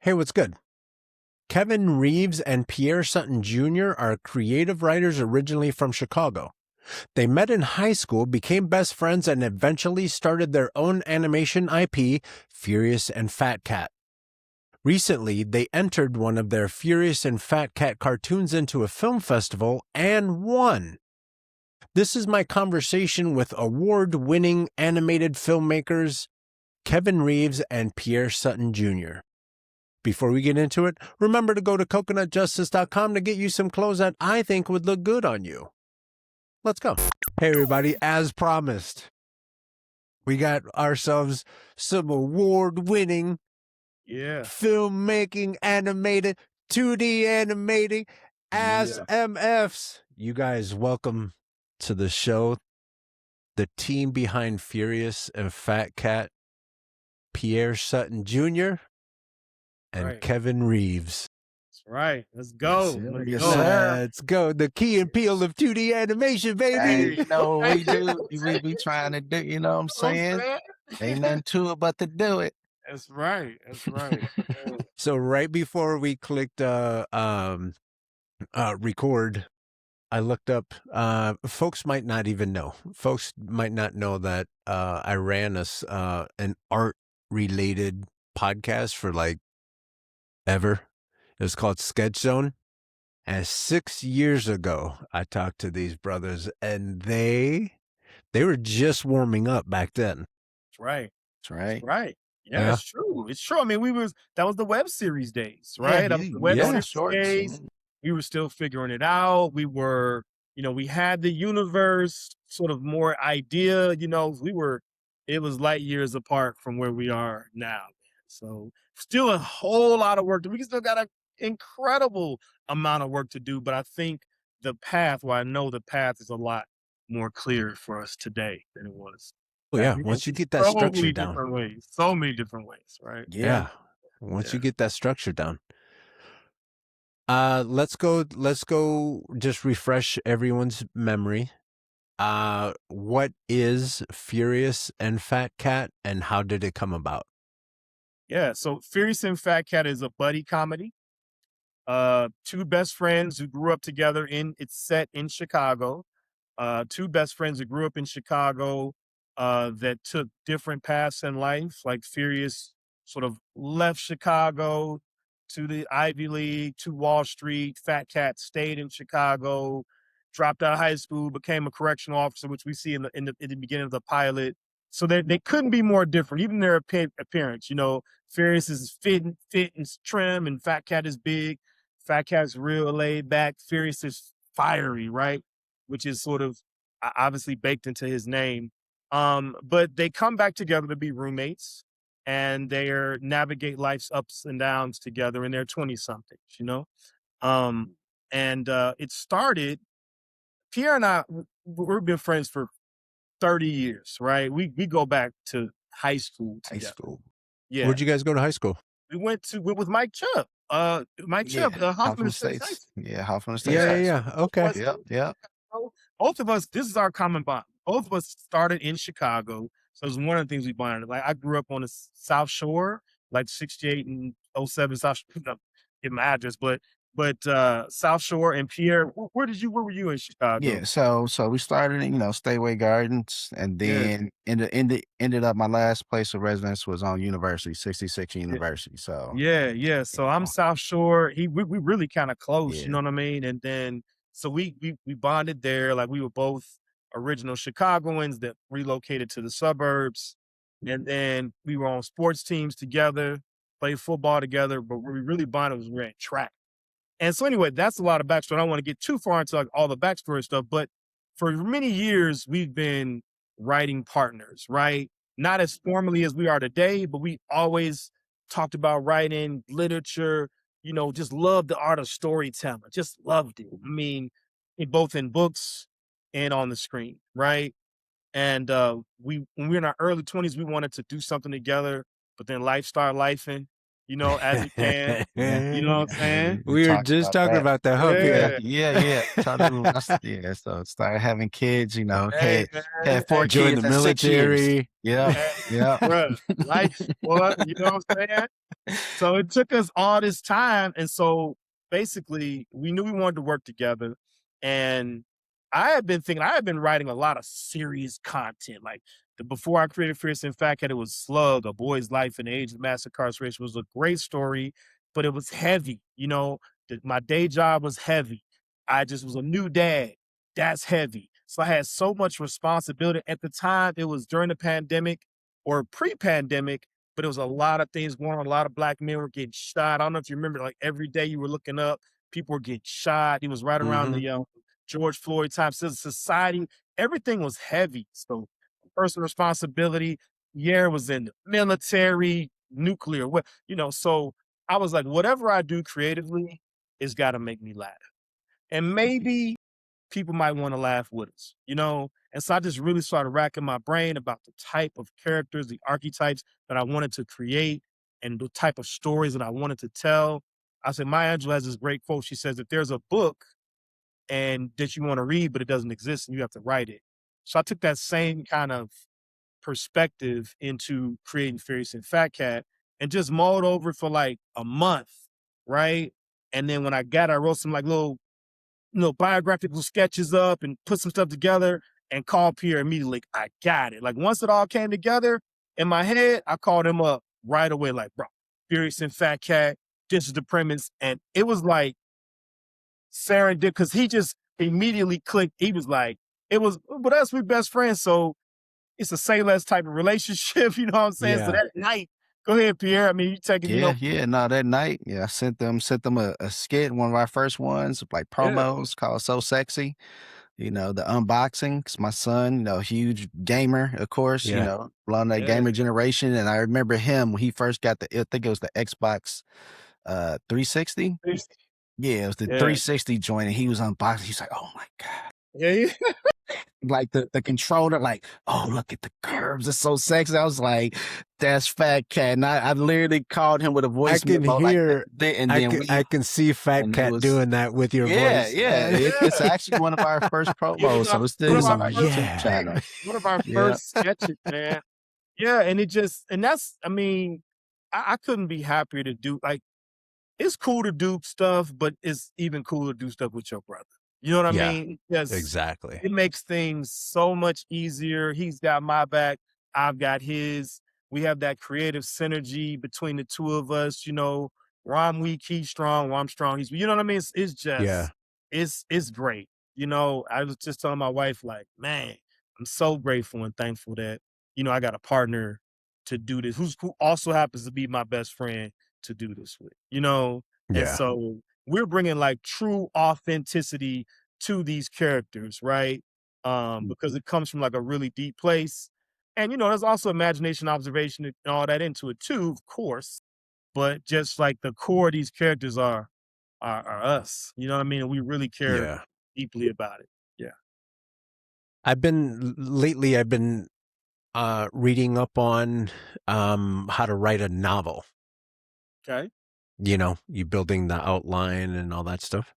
Hey, what's good? Kevin Reeves and Pierre Sutton Jr. are creative writers originally from Chicago. They met in high school, became best friends, and eventually started their own animation IP, Furious and Fat Cat. Recently, they entered one of their Furious and Fat Cat cartoons into a film festival and won. This is my conversation with award-winning animated filmmakers Kevin Reeves and Pierre Sutton Jr. Before we get into it, remember to go to coconutjustice.com to get you some clothes that I think would look good on you. Let's go. Hey, everybody, as promised, we got ourselves some award-winning filmmaking, animated, 2D animating, as MFs. You guys, welcome to the show. The team behind Furious and Fat Cat, Pierre Sutton Jr., and Kevin Reeves. That's right. Let's go. Let's go. The key and peel of 2D animation, baby. Hey, you know what we do? We be trying to do, you know what I'm saying? Ain't nothing to it but to do it. That's right. That's right. So right before we clicked record, I looked up, folks might not even know. Folks might not know that I ran an art-related podcast for like ever. It was called Sketch Zone. And 6 years ago, I talked to these brothers, and they were just warming up back then. That's right. That's right. That's right. Yeah, it's true. It's true. I mean, that was the web series days, right? Yeah, The web series shorts. days. We were still figuring it out. We were, we had the universe sort of more idea, it was light years apart from where we are now. So still a whole lot of work. We still got an incredible amount of work to do, but I think I know the path is a lot more clear for us today than it was. Oh, yeah. Once you get that structure down. So many different ways, right? Yeah. Once you get that structure down. Let's go just refresh everyone's memory. What is Furious and Fat Cat, and how did it come about? Yeah, so Furious and Fat Cat is a buddy comedy. Two best friends who grew up together it's set in Chicago. Two best friends who grew up in Chicago that took different paths in life. Like Furious sort of left Chicago to the Ivy League, to Wall Street. Fat Cat stayed in Chicago, dropped out of high school, became a correctional officer, which we see in the beginning of the pilot. So they couldn't be more different, even their appearance. Furious is fit and trim, and Fat Cat is big. Fat Cat's real laid back. Furious is fiery, right? Which is sort of obviously baked into his name. But they come back together to be roommates, and they navigate life's ups and downs together in their 20-somethings, it started, Pierre and I, we've been friends for 30 years, right? We go back to high school together. High school. Yeah. Where'd you guys go to high school? We went with Mike Chubb. Hoffman Estates. Yeah, Hoffman Estates. Yeah. Okay. Yeah. Both of us, this is our common bond. Both of us started in Chicago. So it's one of the things we bonded. Like I grew up on the South Shore, like 68 and 07 South Shore. Get my address, but South Shore. And Pierre, where were you in Chicago? Yeah, so we started in, Stayaway Gardens, and then ended up my last place of residence was on University, 66 University. So yeah. So I'm South Shore. We really kind of close, you know what I mean? And then so we bonded there. Like we were both original Chicagoans that relocated to the suburbs, and then we were on sports teams together, played football together. But where we really bonded was we were at track. And so anyway, that's a lot of backstory. I don't want to get too far into like all the backstory stuff, but for many years, we've been writing partners, right? Not as formally as we are today, but we always talked about writing, literature, just loved the art of storytelling, just loved it. I mean, both in books and on the screen, right? And when we were in our early 20s, we wanted to do something together, but then life started lifing. as it can. You know what I'm saying? We were just talking about that, huh, Pierre? Yeah. So started having kids, Hey, had man. 4 Joined the kids at 6 years. military. Yeah, Hey, yeah. bruh, life, boy, you know what I'm saying? So it took us all this time. And so basically, we knew we wanted to work together. And I had been writing a lot of serious content. Like before I created Fierce and Fat Cat, it was Slug, A Boy's Life in the Age of Mass Incarceration. It was a great story, but it was heavy. My day job was heavy. I just was a new dad. That's heavy. So I had so much responsibility. At the time, it was during the pandemic or pre-pandemic, but it was a lot of things going on. A lot of Black men were getting shot. I don't know if you remember, like every day you were looking up, people were getting shot. It was right around Mhm. the George Floyd time. So society, everything was heavy. So personal responsibility. Pierre was in the military, nuclear. So I was like, whatever I do creatively, it's got to make me laugh. And maybe people might want to laugh with us. And so I just really started racking my brain about the type of characters, the archetypes that I wanted to create and the type of stories that I wanted to tell. I said, Maya Angelou has this great quote. She says, if there's a book and that you want to read, but it doesn't exist and you have to write it. So I took that same kind of perspective into creating Furious and Fat Cat and just mulled over for like a month, right? And then when I wrote some like little biographical sketches up and put some stuff together and called Pierre immediately. I got it. Like once it all came together in my head, I called him up right away. Like, bro, Furious and Fat Cat, this is the premise. And it was like serendipity because he just immediately clicked. He was like, but us, we best friends. So it's a say less type of relationship. You know what I'm saying? So Yeah. that night, go ahead, Pierre. I mean, you taking, No, that night, I sent them a skit, one of our first ones, like yeah, promos called So Sexy. The unboxing, 'cause my son, huge gamer, of course, Yeah. belong to that yeah, gamer generation. And I remember him when he first got I think it was the Xbox 360. Yeah, it was the yeah, 360 joint, and he was unboxing. He's like, "Oh my God." yeah. Like the controller, like, "Oh, look at the curves. It's so sexy." I was like, "That's Fat Cat." And I literally called him with a I voice can memo like hear that, and then I can see Fat and it Cat was doing that with your yeah, voice. yeah. It's actually one of our first It was promos, so it's one still of our on our first YouTube Yeah. channel. one of our Yeah. first sketches, man. Yeah, and that's, I mean, I couldn't be happier to do, like, it's cool to do stuff, but it's even cooler to do stuff with your brother. You know what I Yeah, mean? Because exactly. it makes things so much easier. He's got my back, I've got his. We have that creative synergy between the two of us. Where I'm weak, he's strong. Where I'm strong, he's. You know what I mean? It's Yeah. just, it's great. I was just telling my wife, like, man, I'm so grateful and thankful that I got a partner to do this, who also happens to be my best friend to do this with. And Yeah. so we're bringing like true authenticity to these characters, right? Because it comes from like a really deep place. And there's also imagination, observation, and all that into it too, of course. But just like the core of these characters are us. You know what I mean? And we really care Yeah. deeply about it. Yeah. Lately I've been reading up on how to write a novel. Okay. You building the outline and all that stuff.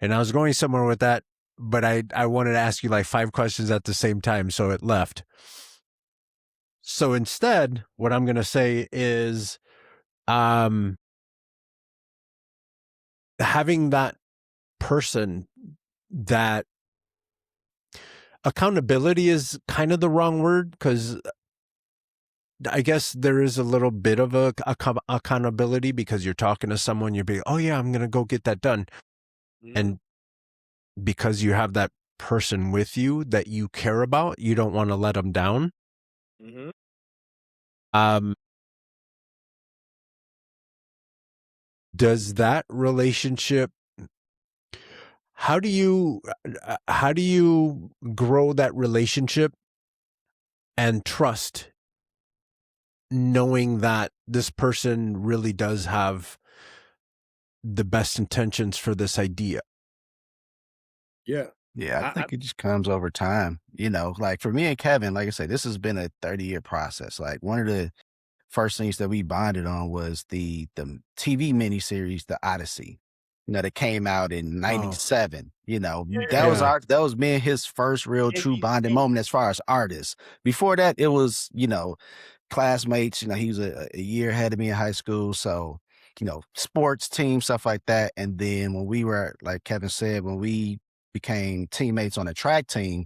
And I was going somewhere with that, but I wanted to ask you like 5 questions at the same time, so it left. So instead, what I'm going to say is having that person that accountability is kind of the wrong word, because I guess there is a little bit of a accountability because you're talking to someone, you're being, oh yeah, I'm going to go get that done. Mhm. And because you have that person with you that you care about, you don't want to let them down. Mhm. Does that relationship, how do you grow that relationship and trust, knowing that this person really does have the best intentions for this idea? Yeah. Yeah, I I, I think it just comes over time. Like for me and Kevin, like I said, this has been a 30-year process. Like one of the first things that we bonded on was the TV miniseries, The Odyssey. That came out in '97. That was me and his first real true bonding moment as far as artists. Before that, it was, classmates. He was a year ahead of me in high school. So, sports team, stuff like that. And then when we were, like Kevin said, when we became teammates on a track team,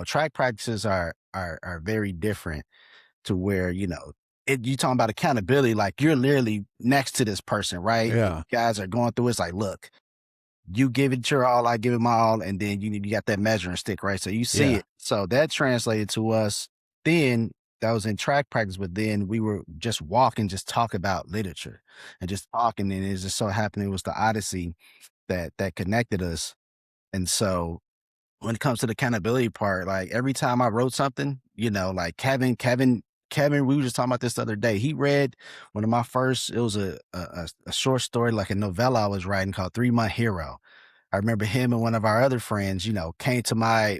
track practices are very different to where, you talking about accountability, like you're literally next to this person, right? Yeah. You guys are going through, it's like, look, you give it your all, I give it my all, and then you got that measuring stick, right? So you see it. So that translated to us. Then that was in track practice, but then we were just walking, just talk about literature and just talking. And it just so happened it was the Odyssey that connected us. And so when it comes to the accountability part, like every time I wrote something, like Kevin, we were just talking about this the other day. He read one of my first, it was a short story, like a novella I was writing called 3 Month Hero. I remember him and one of our other friends, came to my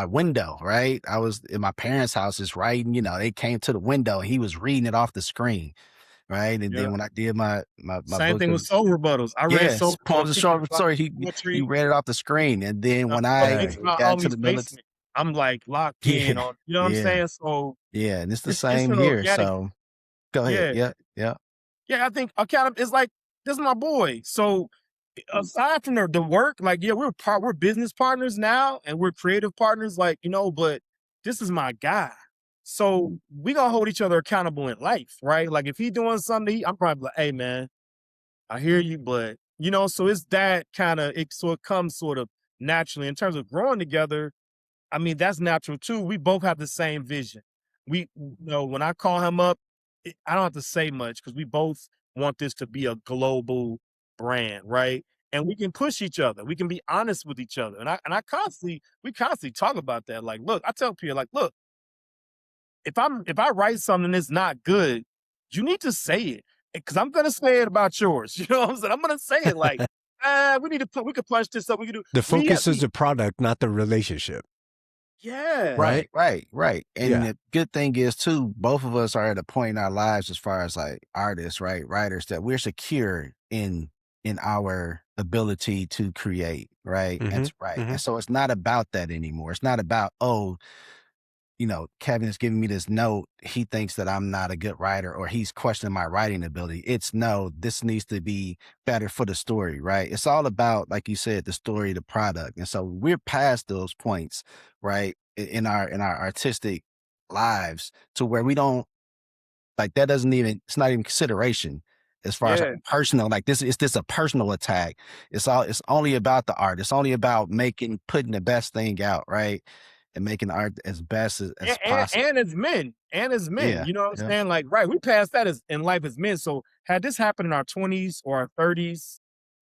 window, right? I was in my parents' house just writing, they came to the window and he was reading it off the screen. Right. And then when I did my same book thing with soul rebuttals. I read soul poems and short story. He read it off the screen. And then when I got to the military, I'm like locked in on, you know what I'm saying? So and it's the same here. So go ahead. Yeah. I think it's like, this is my boy. So aside from the work, like, we're business partners now and we're creative partners, like, but this is my guy. So we gonna hold each other accountable in life, right? Like if he doing something, I'm probably like, hey man, I hear you, but so it's that kind of, so it comes sort of naturally in terms of growing together. I mean, that's natural too. We both have the same vision. When I call him up, I don't have to say much because we both want this to be a global brand, right? And we can push each other. We can be honest with each other. And we constantly talk about that. Like, look, I tell Pierre, like, look, if I write something that's not good, you need to say it because I'm gonna say it about yours. You know what I'm saying? I'm gonna say it like, we could punch this up. We could do. The focus is the product, not the relationship. Yeah. Right. And the good thing is too, both of us are at a point in our lives as far as like artists, right? Writers, that we're secure in our ability to create, right? And And so it's not about that anymore. It's not about, Kevin is giving me this note. He thinks that I'm not a good writer or he's questioning my writing ability. It's no, this needs to be better for the story, right? It's all about, like you said, the story, the product. And so we're past those points, right? In our artistic lives to where we don't, like, that doesn't even, it's not even consideration as far as like personal, like is this a personal attack? It's only about the art. It's only about putting the best thing out, right? And making art as best as possible. And as men, you know what I'm saying? Like, right, we passed that in life as men. So had this happened in our 20s or our 30s,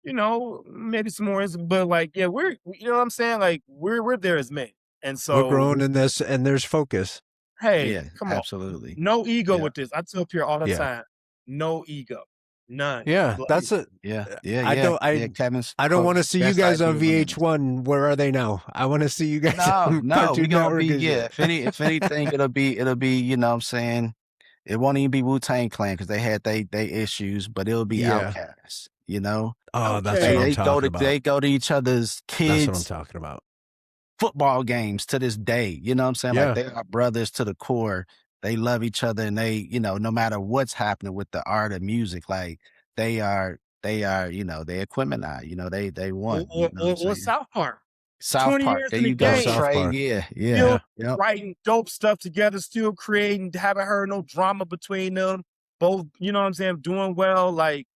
maybe some more, but like, we're, you know what I'm saying? Like we're there as men. And so we're growing in this and there's focus. Hey, come on. Absolutely. No ego with this. I tell Pierre all the time, no ego. None. Yeah, that's it. I don't want to see you guys on VH1. Where are they now? I want to see you guys. No, we gonna be if anything, it'll be you know what I'm saying. It won't even be Wu-Tang Clan because they had they issues, but it'll be Outcasts. Oh, that's what they I'm talking about. They go to each other's kids. That's what I'm talking about. Football games to this day. You know what I'm saying? Like they are brothers to the core. They love each other, and they, no matter what's happening with the art of music, like they are, they Equipment. They won. Or South Park. South Park. There you go. South Park. Still writing dope stuff together, still creating, haven't heard no drama between them. Both, you know what I'm saying, doing well, like,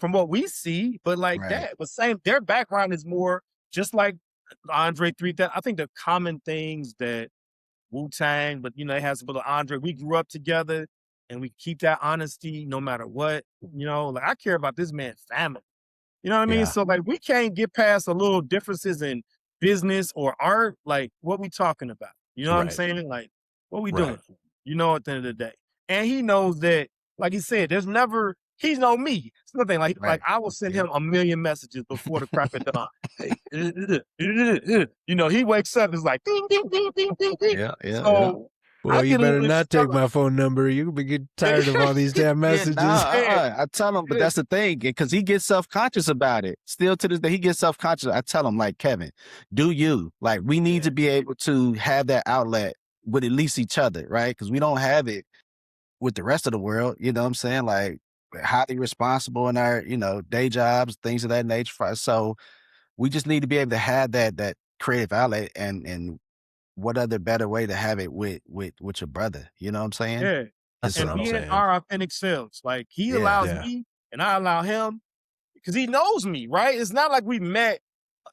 from what we see, but like that. But their background is more just like Andre 3000. I think the common things that Wu-Tang, but it has a little Andre. We grew up together and we keep that honesty no matter what. Like I care about this man's family. You know what I mean? So like we can't get past a little differences in business or art. Like what we talking about? You know what I'm saying? Like what we doing? At the end of the day. And he knows that, like he said, he's know me. It's nothing like I will send him a million messages before the crack of dawn. He wakes up, it's like ding, ding, ding, ding, ding, ding. So Boy, you get a better little not take struggle. my phone number. You'll be getting tired of all these damn messages. I tell him, but that's the thing, because he gets self-conscious about it. Still to this day, he gets self-conscious. I tell him, like, Kevin, do you. Like, we need to be able to have that outlet with at least each other, right? Because we don't have it with the rest of the world. You know what I'm saying? Like, we're highly responsible in our, day jobs, things of that nature. So we just need to be able to have that creative outlet, and what other better way to have it with your brother? You know what I'm saying? Yeah. That's what And I'm being saying. our authentic selves. Like he Yeah. allows Yeah. me and I allow him because he knows me, right? It's not like we met.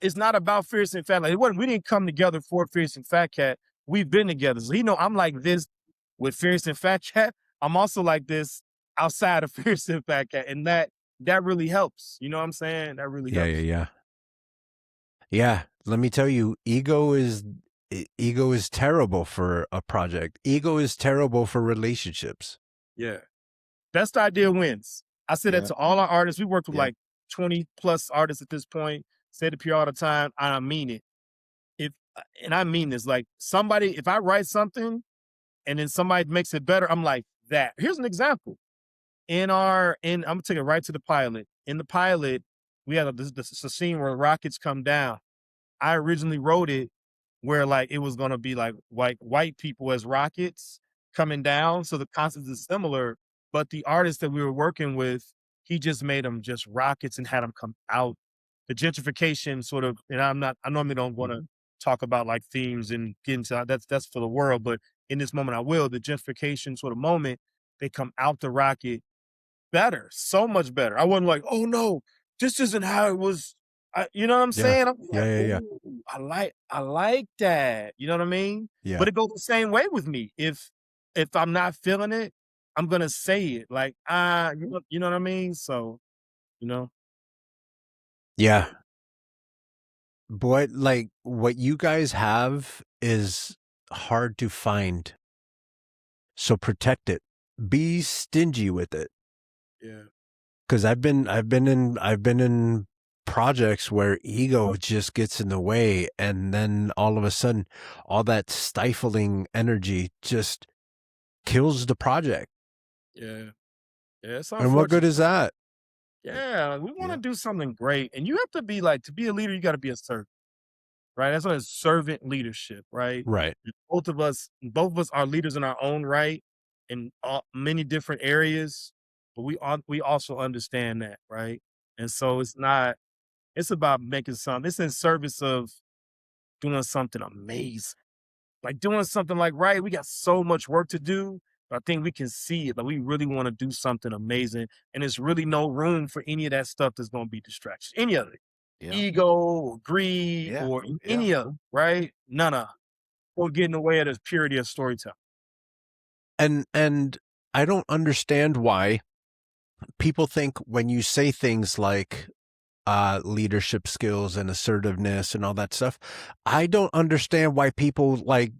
It's not about Fierce and Fat. Like it wasn't, we didn't come together for Fierce and Fat Cat. We've been together. So he know I'm like this with Fierce and Fat Cat. I'm also like this outside of Fierce and Fat Cat. And that really helps. You know what I'm saying? That really Yeah, helps. yeah. Yeah, let me tell you, ego is terrible for a project. Ego is terrible for relationships. Yeah. Best idea wins. I say that to all our artists. We worked with like 20 plus artists at this point. Say to Pierre all the time. I mean it. And I mean this, like somebody, if I write something and then somebody makes it better, I'm like that. Here's an example. I'm gonna take it right to the pilot. In the pilot, we had a scene where rockets come down. I originally wrote it where like it was gonna be like white people as rockets coming down. So the concept is similar, but the artist that we were working with, he just made them just rockets and had them come out. The gentrification sort of, and I normally don't want to talk about like themes and get into that's for the world, but in this moment I will. The gentrification sort of moment, they come out the rocket better, so much better. I wasn't like, oh no, this isn't how it was. You know what I'm saying? I'm like, Yeah. "Ooh, I like that. You know what I mean? Yeah. But it goes the same way with me. If I'm not feeling it, I'm gonna say it. Like, you know what I mean? So, you know. Yeah. Boy, like what you guys have is hard to find. So protect it. Be stingy with it. Yeah. Cause I've been in projects where ego just gets in the way, and then all of a sudden all that stifling energy just kills the project. Yeah. Yeah. It's And what good unfortunate. is that? Yeah. We want to do something great. And you have to be like, to be a leader, you got to be a servant. Right? That's what is servant leadership, right? Right. Both of us are leaders in our own right in many different areas, but we also understand that, right? And so it's about making something. It's in service of doing something amazing, like doing something like, right, we got so much work to do, but I think we can see it. Like we really want to do something amazing, and there's really no room for any of that stuff that's going to be distractions. Any of it, ego, or greed, or any of them, right? None of will get in the way of the purity of storytelling. And I don't understand why people think when you say things like leadership skills and assertiveness and all that stuff, I don't understand why people like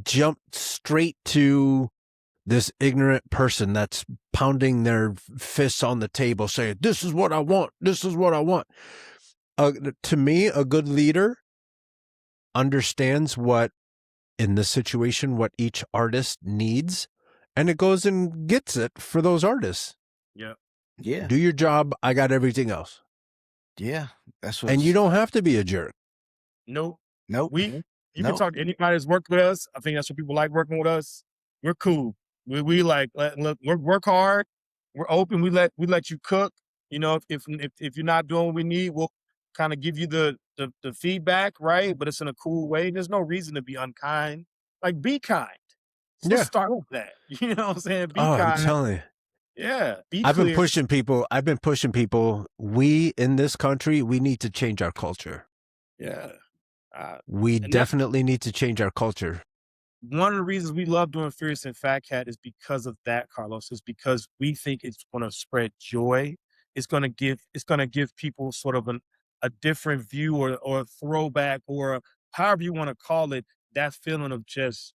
jump straight to this ignorant person that's pounding their fists on the table saying, this is what I want. This is what I want. To me, a good leader understands in this situation, what each artist needs, and it goes and gets it for those artists. Yeah. Yeah. Do your job. I got everything else. Yeah. That's what. And you don't have to be a jerk. Nope. Nope. You can talk to anybody that's worked with us. I think that's what people like working with us. We're cool. We like look, work hard. We're open. We let you cook. You know, if you're not doing what we need, we'll kind of give you the feedback, right? But it's in a cool way. There's no reason to be unkind. Like be kind. So let's start with that. You know what I'm saying? Be kind. I'm telling you. Yeah. Be I've clear. been pushing people. We in this country, we need to change our culture. Yeah. We definitely need to change our culture. One of the reasons we love doing Fierce and Fat Cat is because of that, Carlos, is because we think it's going to spread joy. It's going to give people sort of a different view or a throwback or however you want to call it, that feeling of just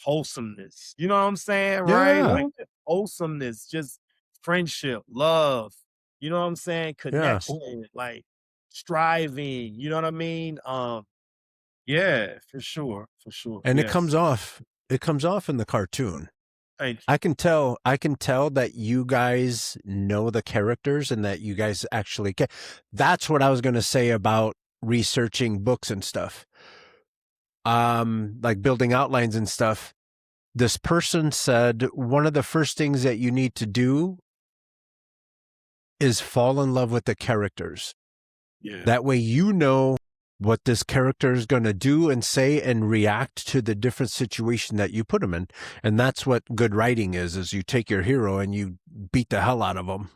wholesomeness. You know what I'm saying? Right? Yeah. Like wholesomeness, just friendship, love. You know what I'm saying? Connection, like striving. You know what I mean? Yeah, for sure. And it comes off. It comes off in the cartoon. Thank you. I can tell that you guys know the characters and that you guys actually care. That's what I was going to say about researching books and stuff. Like building outlines and stuff. This person said one of the first things that you need to do is fall in love with the characters. Yeah. That way you know what this character is going to do and say and react to the different situation that you put them in. And that's what good writing is you take your hero and you beat the hell out of them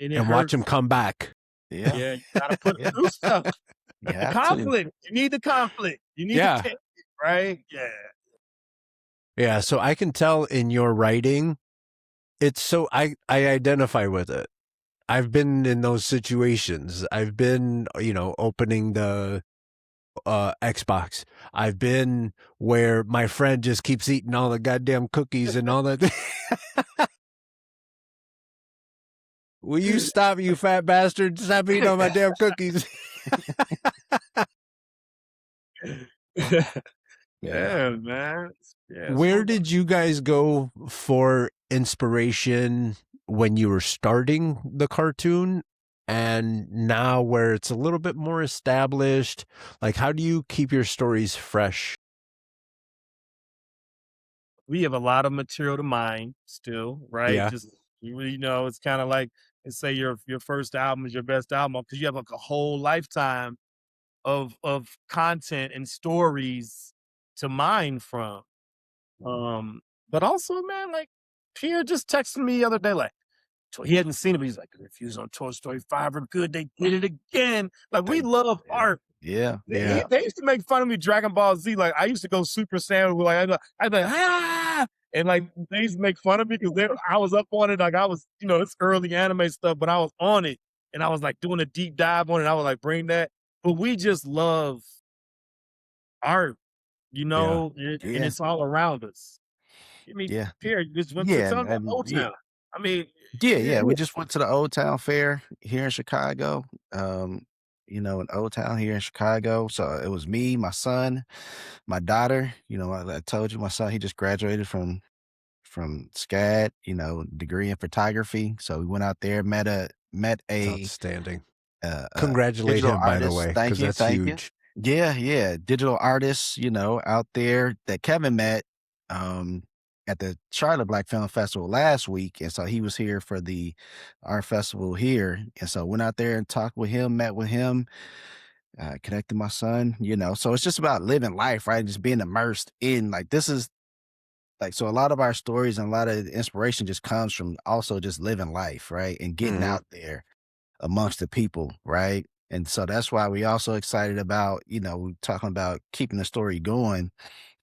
and watch him come back. Yeah. Yeah, you gotta put through stuff. You have Conflict. You need the conflict. You need Yeah. to take it, right? Yeah. Yeah, so I can tell in your writing, it's so I identify with it. I've been in those situations. I've been, opening the Xbox. I've been where my friend just keeps eating all the goddamn cookies and all that. Will you stop, you fat bastard? Stop eating all my damn cookies. Yeah, man. Yeah, Where did you guys go for inspiration when you were starting the cartoon and now where it's a little bit more established? Like, how do you keep your stories fresh? we have a lot of material to mine still, right? Yeah. Just it's kind of like, let's say your first album is your best album because you have like a whole lifetime of content and stories to mine from. But also, man, like Pierre just texted me the other day, like he hadn't seen it, but he's like, the reviews on Toy Story 5 are good. They did it again. Like we love art. Yeah. Yeah. They used to make fun of me, Dragon Ball Z. Like I used to go Super Saiyan, like I'd be like, ah, and like they used to make fun of me because I was up on it. Like I was, it's early anime stuff, but I was on it, and I was like doing a deep dive on it. I would like bring that, but we just love art, and it's all around us. I mean, Yeah. Pierre, you just went Yeah, to and Old Town. I mean, Yeah. We just went to the Old Town Fair here in Chicago. In Old Town here in Chicago. So it was me, my son, my daughter. I told you my son, he just graduated from SCAD, degree in photography. So we went out there, met a That's outstanding. uh, Congratulate digital him, by the artist. way, Thank because you, that's thank you. huge. Yeah, digital artists, out there that Kevin met at the Charlotte Black Film Festival last week, and so he was here for the art festival here, and so went out there and talked with him, met with him, connected my son. So it's just about living life, right? Just being immersed in like this is like so. A lot of our stories and a lot of inspiration just comes from also just living life, right, and getting out there amongst the people, right? And so that's why we also excited about, we're talking about keeping the story going,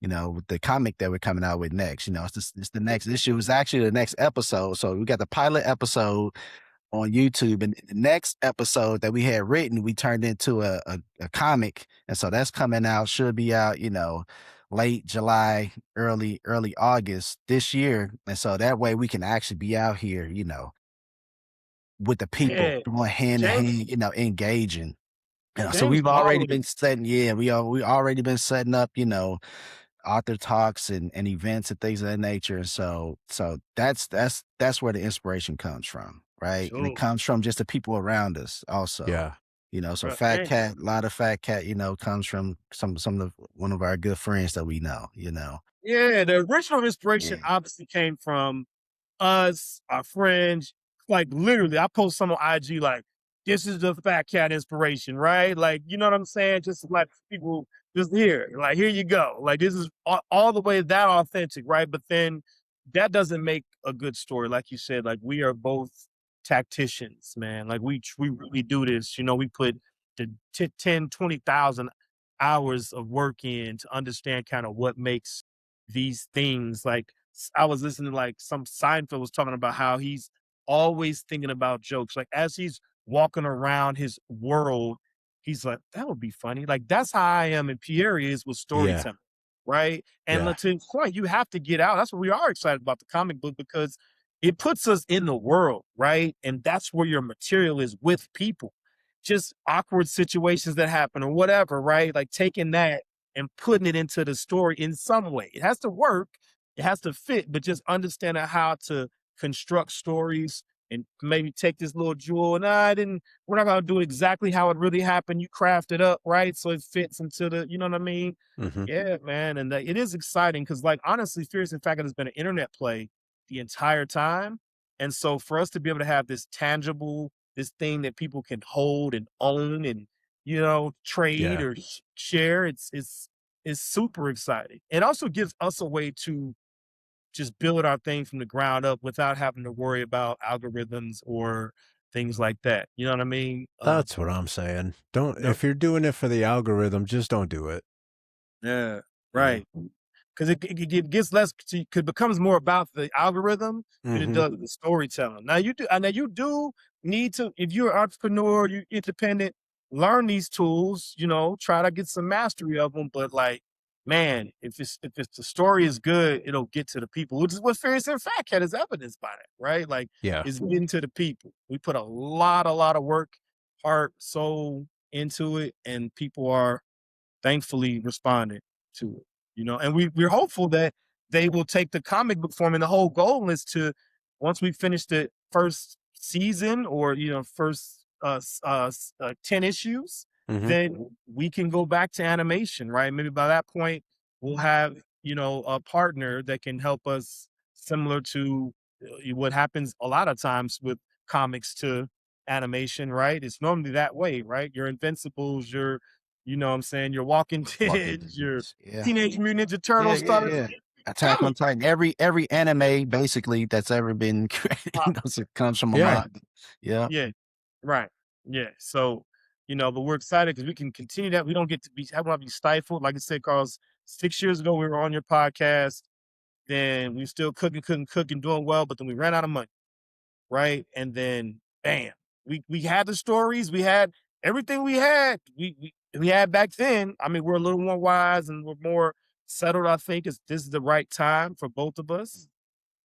with the comic that we're coming out with next. It's the next issue. It's actually the next episode. So we got the pilot episode on YouTube, and the next episode that we had written, we turned into a comic. And so that's coming out, should be out, late July, early August this year. And so that way we can actually be out here, with the people, going hand in hand, engaging. So we've already been setting, we already been setting up, author talks and events and things of that nature. And so that's where the inspiration comes from, right? Sure. And it comes from just the people around us also. Yeah. So Fat Cat, a lot of Fat Cat, comes from one of our good friends that we know, Yeah, the original inspiration obviously came from us, our friends. Like literally, I post some on IG like, this is the Fat Cat inspiration, right? Like, you know what I'm saying? Just like people just here, like, here you go. Like this is all the way that authentic, right? But then that doesn't make a good story. Like you said, like we are both tacticians, man. Like we really do this. We put the 10, 20,000 hours of work in to understand kind of what makes these things. Like I was listening to like some Seinfeld was talking about how he's always thinking about jokes. Like as he's walking around his world, he's like, that would be funny. Like that's how I am, and Pierre is with storytelling, right? And to his point, you have to get out. That's what we are excited about the comic book, because it puts us in the world, right? And that's where your material is, with people. Just awkward situations that happen or whatever, right? Like taking that and putting it into the story in some way. It has to work, it has to fit, but just understanding how to construct stories and maybe take this little jewel and we're not gonna do it exactly how it really happened. You craft it up, right? So it fits into the, you know what I mean? Mhm. Yeah, man. And it is exciting because, like, honestly, Furious and Fat Cat has been an internet play the entire time. And so for us to be able to have this tangible, this thing that people can hold and own and, trade Yeah. or share, it's super exciting. It also gives us a way to just build our thing from the ground up without having to worry about algorithms or things like that. You know what I mean? That's what I'm saying. Don't Yep. if you're doing it for the algorithm, just don't do it. Yeah. You know? Right. Because it gets less, it becomes more about the algorithm than it Mhm. does the storytelling. Now you do need to, if you're an entrepreneur, you're independent, learn these tools. Try to get some mastery of them. But like, man, if the story is good, it'll get to the people, which is what Furious and Fat Cat is evidenced by that, right? Like, Yeah. it's getting to the people. We put a lot of work, heart, soul into it, and people are thankfully responded to it, and we're hopeful that they will take the comic book form. And the whole goal is to, once we finish the first season or, first 10 issues, Mhm. then we can go back to animation, right? Maybe by that point we'll have, a partner that can help us, similar to what happens a lot of times with comics to animation, right? It's normally that way, right? Your Invincibles, you know what I'm saying, your Walking Walking Dead, your Dead. Yeah. Teenage Mutant Ninja Yeah, Turtles yeah, started yeah. Attack on comic. Titan. Every anime basically that's ever been created, Uh, it comes from a Yeah. manga. Yeah. yeah, right. Yeah. So, but we're excited because we can continue that. We don't get to be stifled. Like I said, Carlos, 6 years ago we were on your podcast. Then we still cooking, doing well, but then we ran out of money, right? And then bam, we had the stories, we had everything we had back then. I mean, we're a little more wise and we're more settled, I think, is this is the right time for both of us.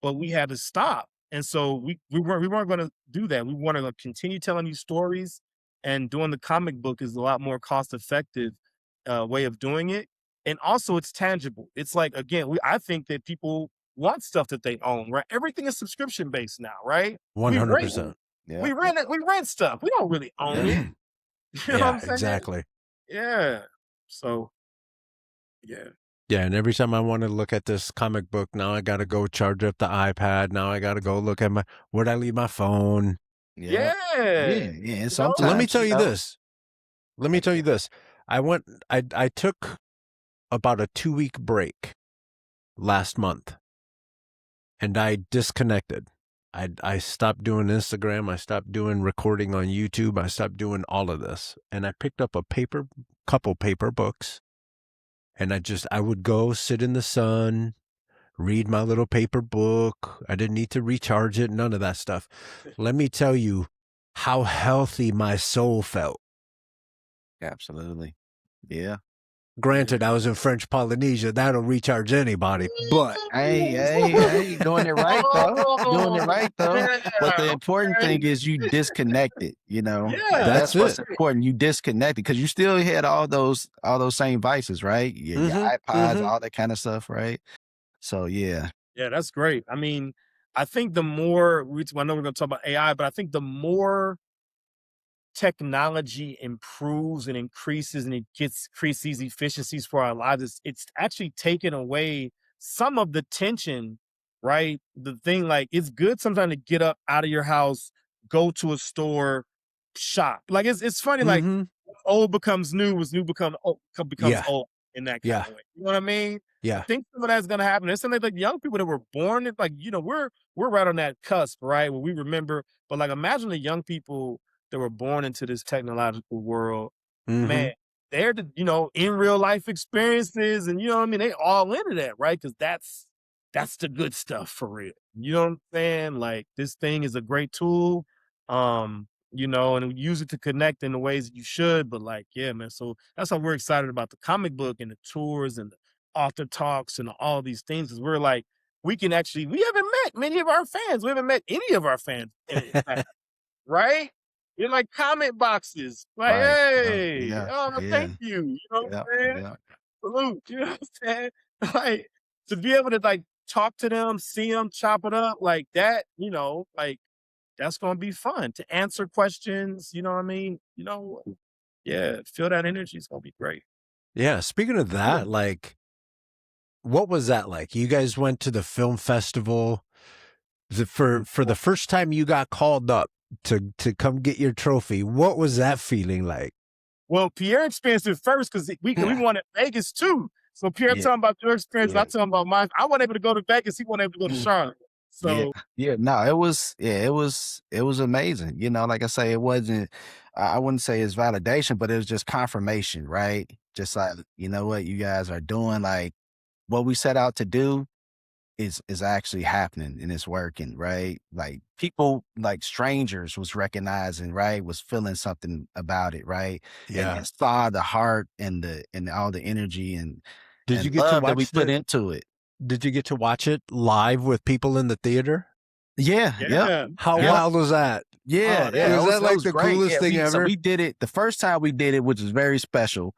But we had to stop. And so we weren't gonna do that. We want to continue telling these stories, and doing the comic book is a lot more cost effective way of doing it. And also it's tangible. It's like, again, I think that people want stuff that they own, right? Everything is subscription based now, right? We rent 100%. Yeah. we rent stuff. We don't really own Yeah. it. You know what Yeah, I'm saying? exactly. Yeah. So yeah. Yeah, and every time I want to look at this comic book, now I got to go charge up the iPad. Now I got to go look at where'd I leave my phone? Yeah. Yeah. Yeah. Yeah. And You know? sometimes Let me tell you this. Let me like, tell you this. I took about a 2-week break last month and I disconnected. I stopped doing Instagram. I stopped doing recording on YouTube. I stopped doing all of this. And I picked up couple paper books. And I would go sit in the sun, read my little paper book. I didn't need to recharge it, none of that stuff. Let me tell you how healthy my soul felt. absolutely. Yeah. Granted, I was in French Polynesia. That'll recharge anybody. But Hey, doing it right though. Doing it right though. But the Yeah, important thing is you disconnect it, yeah. That's what's it. important. You disconnect it because you still had all those same vices, right? Your iPods, all that kind of stuff, right? So yeah. Yeah, that's great. I mean, I think the more I know we're going to talk about AI, but I think the more technology improves and increases and it creates these efficiencies for our lives, it's actually taken away some of the tension, right? The thing, like, it's good sometimes to get up out of your house, go to a store, shop. Like, it's funny, like, old becomes new, as new becomes Yeah. old in that kind Yeah. of way. You know what I mean? Yeah. I think some of that's gonna happen. There's something like young people that were born, it's like, we're right on that cusp, right? Where we remember, but like, imagine the young people that were born into this technological world, man, they're in real life experiences, and you know what I mean, they all into that, right? Because that's the good stuff for real. You know what I'm saying? Like, this thing is a great tool, and we use it to connect in the ways that you should. But like, yeah, man. So that's why we're excited about the comic book and the tours and the author talks and all these things, because we're like, we haven't met many of our fans. We haven't met any of our fans, in fact, right? You're like comment boxes, like, Right. hey, Yeah. oh, Yeah. thank you. You know what Yeah. I'm saying? Yeah. salute. You know what I'm saying? Like to be able to like talk to them, see them, chop it up like that. Like that's gonna be fun to answer questions. You know what I mean? Yeah, feel that energy is gonna be great. Yeah. Speaking of that, like, what was that like? You guys went to the film festival for the first time you got called up to come get your trophy. What was that feeling like? Well, Pierre experienced it first because we wanted Vegas too. So Pierre Yeah. talking about your experience, Yeah. I talking about mine. I wasn't able to go to Vegas. He wasn't able to go to Charlotte. So No, it was amazing. Like I say, it wasn't, I wouldn't say it's validation, but it was just confirmation, right? Just like, you know what you guys are doing, like what we set out to do is actually happening and it's working, right? Like people, like strangers was recognizing, right? Was feeling something about it, right? Yeah. And saw the heart and all the energy and Did you get to love that we watch put into it. Did you get to watch it live with people in the theater? Yeah. How Yep. wild was that? Yeah. Was that like the great. coolest thing So ever? we did it the first time we did it, which was very special.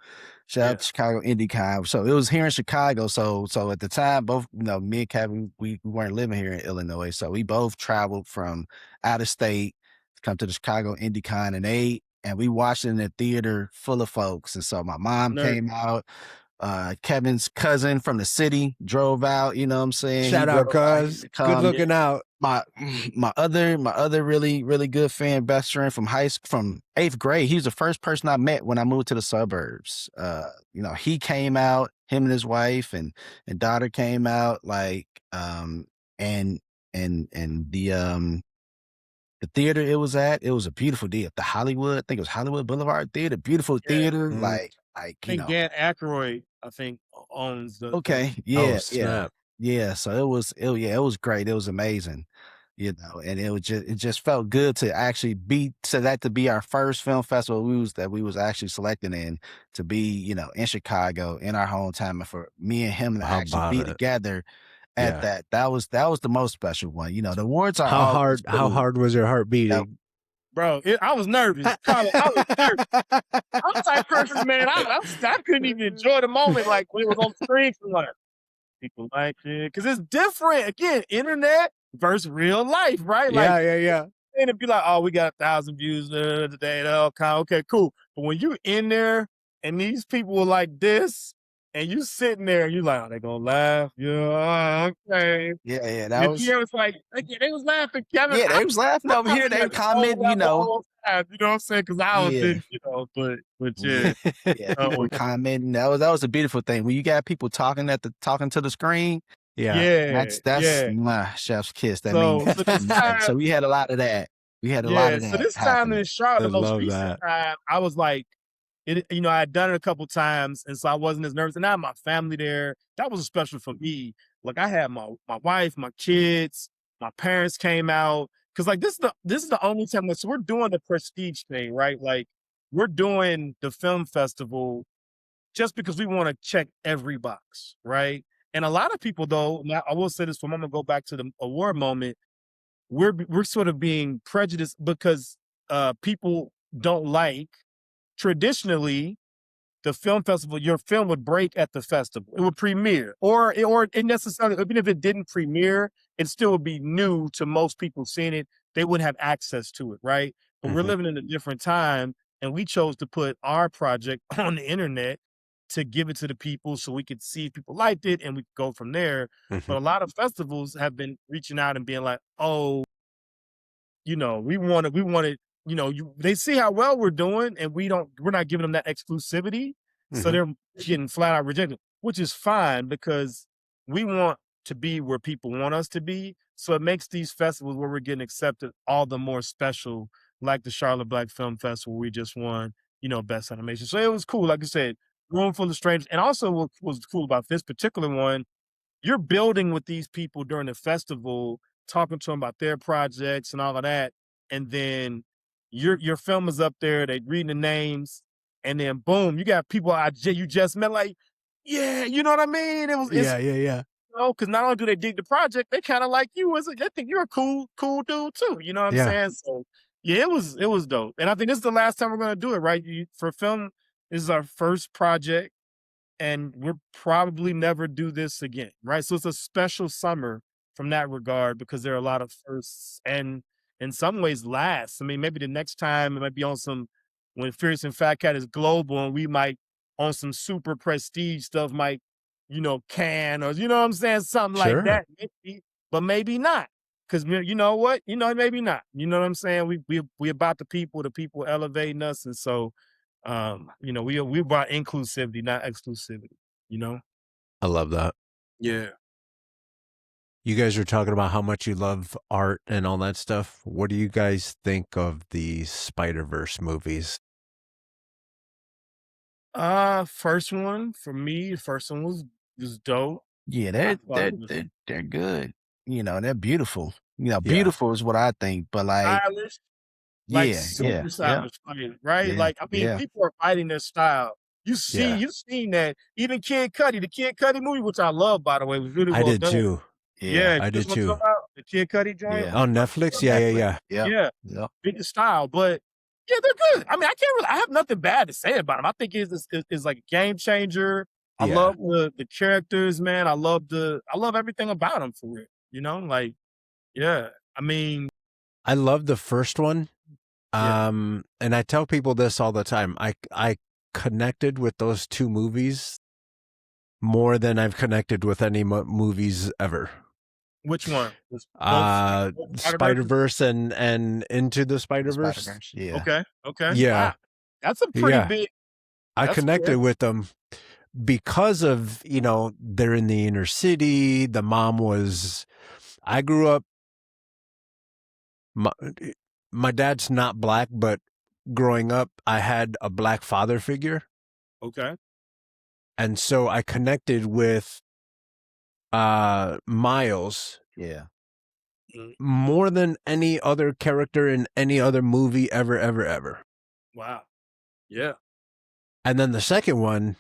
Shout out to Chicago IndieCon. So it was here in Chicago. So at the time, both me and Kevin, we weren't living here in Illinois. So we both traveled from out of state to come to the Chicago IndieCon and we watched it in a theater full of folks. And so my mom came out. Kevin's cousin from the city drove out, you know what I'm saying? Shout out, cuz. Good looking out. My other really, really good friend, best friend from from 8th grade. He was the first person I met when I moved to the suburbs. He came out, him and his wife and daughter came out, like and the theater it was a beautiful deal. The Hollywood, I think it was Hollywood Boulevard Theater, beautiful theater, like I think Dan Aykroyd, owns the. Okay, Oh, snap. yeah. So it was great. It was amazing, and it just felt good to actually to be our first film festival we was actually selected in to be, in Chicago in our hometown, and for me and him to actually be together at that. That was the most special one. The awards are how hard was your heart beating? Bro, I was nervous. I was nervous. I'm the type of person, man. I couldn't even enjoy the moment like when it was on screen. Like people like it because it's different. Again, internet versus real life, right? Like, yeah. And it'd be like, oh, we got 1,000 views today. Okay, cool. But when you in there and these people were like this, and you sitting there, and you like, oh, they gonna laugh. Yeah, okay. Yeah. And Pierre was like, they was laughing, Kevin. Yeah, they was laughing over here. They commenting, you know what I'm saying? Because I was, but yeah, people commenting. That was a beautiful thing when you got people talking to the screen. That's my chef's kiss. That means so we had a lot of that. So this time in Charlotte, the most recent time, I was like, I had done it a couple times, and so I wasn't as nervous. And I had my family there. That was special for me. Like I had my wife, my kids, my parents came out because like this is the only time. So we're doing the prestige thing, right? Like we're doing the film festival just because we want to check every box, right? And a lot of people, though, now I will say this, I'm gonna go back to the award moment. We're sort of being prejudiced because people don't like. Traditionally, the film festival, your film would break at the festival. It would premiere, or it necessarily, even if it didn't premiere, it still would be new to most people seeing it. They wouldn't have access to it, right? But we're living in a different time, and we chose to put our project on the internet to give it to the people so we could see if people liked it and we could go from there. But a lot of festivals have been reaching out and being like, oh, we want it. They see how well we're doing, and we're not giving them that exclusivity. So they're getting flat out rejected, which is fine because we want to be where people want us to be. So it makes these festivals where we're getting accepted all the more special, like the Charlotte Black Film Festival, we just won, Best Animation. So it was cool. Like I said, room full of strangers. And also what was cool about this particular one, you're building with these people during the festival, talking to them about their projects and all of that. And then your film is up there, they reading the names, and then boom, you got people you just met, like, yeah, you know what I mean? Yeah. Because not only do they dig the project, they kind of like you they think you're a cool dude too. You know what I'm saying? So yeah, it was dope. And I think this is the last time we're gonna do it, right? For film, this is our first project. and we'll probably never do this again, right? So it's a special summer from that regard because there are a lot of firsts and in some ways lasts. I mean, maybe the next time it might be on some when Fierce and Fat Cat is global and we might on some super prestige stuff might, can or you know what I'm saying? Something like Sure. that. Maybe, but maybe not. Cause you know what? Maybe not. You know what I'm saying? We about the people elevating us. And so we brought inclusivity, not exclusivity, you know? I love that. Yeah. You guys were talking about how much you love art and all that stuff. What do you guys think of the Spider-Verse movies? First one for me, first one was dope. Yeah, I thought it was they're good. They're beautiful. Yeah. Beautiful is what I think, but like, stylish, like yeah, super yeah, stylish, right? yeah, Like, I mean, yeah. people are fighting their style. You've seen that. Even Kid Cudi, the Kid Cudi movie, which I love, by the way, was really I well did done. too. Yeah, I did this one's too. about the Kid Cudi joint. Yeah. On Netflix? On Yeah, Netflix. yeah. yeah, Yeah, big style, but yeah, they're good. I mean, I have nothing bad to say about them. I think it's like a game changer. I Yeah. love the characters, man. I love everything about them for real. Like, yeah. I mean, I love the first one. And I tell people this all the time. I connected with those two movies more than I've connected with any movies ever. which one? Spider-Verse and Into the Spider-Verse. Spider-Verse, yeah. Okay. Yeah. Wow. That's a pretty big. I That's connected fair. with them because of, they're in the inner city. The mom was, I grew up, my dad's not black, but growing up, I had a black father figure. Okay. And so I connected with Miles Yeah. more than any other character in any other movie ever. Wow. Yeah. And then the second one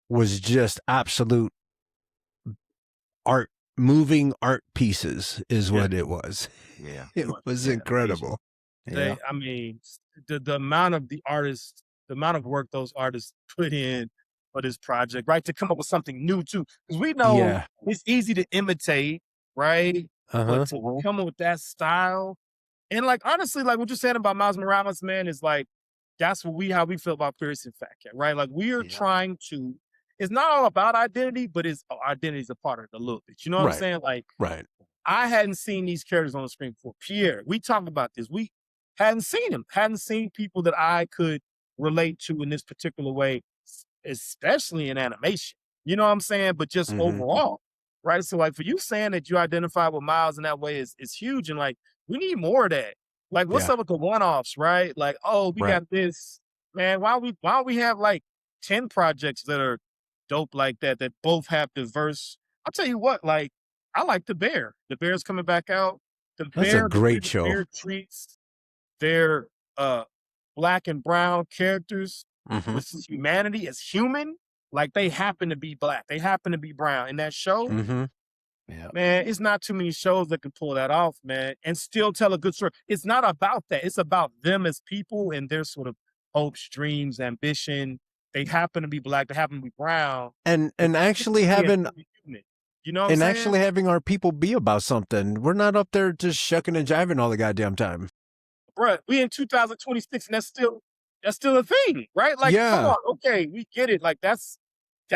was just absolute art, moving art pieces is what it was. Yeah. It was incredible. Yeah. I mean, the amount of the amount of work those artists put in for this project, right? To come up with something new too. Because we know it's easy to imitate, right? But to come up with that style. And like honestly, like what you're saying about Miles Morales, man, is like that's how we feel about Pierce and Fat Cat, right? Like we are trying to, it's not all about identity, but identity is a part of it a little bit. You know what I'm saying? Like I hadn't seen these characters on the screen before. Pierre, we talked about this. We hadn't seen him, hadn't seen people that I could relate to in this particular way, especially in animation. You know what I'm saying? But just overall, right? So like for you saying that you identify with Miles in that way is huge. And like, we need more of that. Like, what's up with the one-offs, right? Like, oh, we got this, man. Why don't we have like 10 projects that are dope like that both have diverse? I'll tell you what, like, I like The Bear. The Bear's coming back out. That's a great show. The Bear treats their black and brown characters with humanity as human, like they happen to be black, they happen to be brown in that show. Man, it's not too many shows that can pull that off, man, and still tell a good story. It's not about that. It's about them as people and their sort of hopes, dreams, ambition. They happen to be black, they happen to be brown. And actually having actually having our people be about something. We're not up there just shucking and jiving all the goddamn time. Bruh, we in 2026 and that's still a thing, right? Like, come on, okay, we get it. Like that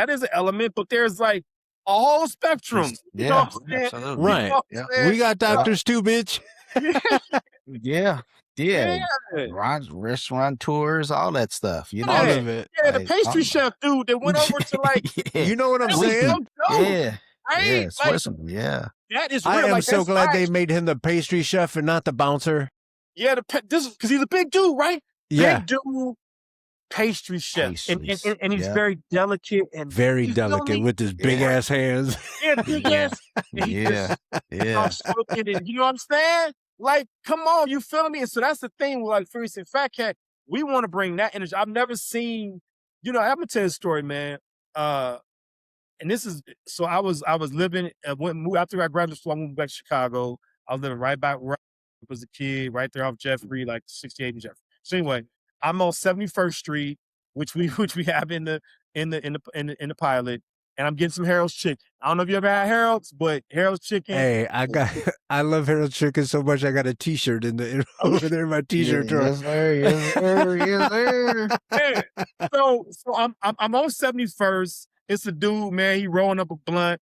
is an element, but there's like a whole spectrum. You know what I'm saying? Absolutely. Right. You know what I'm saying? We got doctors too, bitch. Yeah. Restaurateurs, all that stuff. You know, all of it. Yeah, the pastry chef dude that went over to like, you know what I'm saying? Yeah. Right? Yeah, Like, Switzerland. Yeah. that is real. I am like, so glad they made him the pastry chef and not the bouncer. Yeah, this because he's a big dude, right? Yeah. Big dude, pastry chef, and he's Yeah. very delicate and Very you feel delicate me? with his big ass hands. Yeah, big ass. And he Yeah. Yeah. smoking it. You know what I'm saying? Like, come on, you feel me? And so that's the thing with like Fierce and Fat Cat. We want to bring that energy. I've never seen, I'm gonna tell you a story, man. And this is so I was living after I graduated school, I moved back to Chicago. I was living right back where I was a kid, right there off Jeffrey, like 68 and Jeffrey. So anyway, I'm on 71st Street, which we have in the in the pilot, and I'm getting some Harold's chicken. I don't know if you ever had Harold's, but Harold's chicken. Hey, I love Harold's chicken so much. I got a T-shirt over there in my T-shirt drawer. Yes, sir. Yes, sir. Yes, sir. Yeah. So I'm on 71st. It's a dude, man. He rolling up a blunt.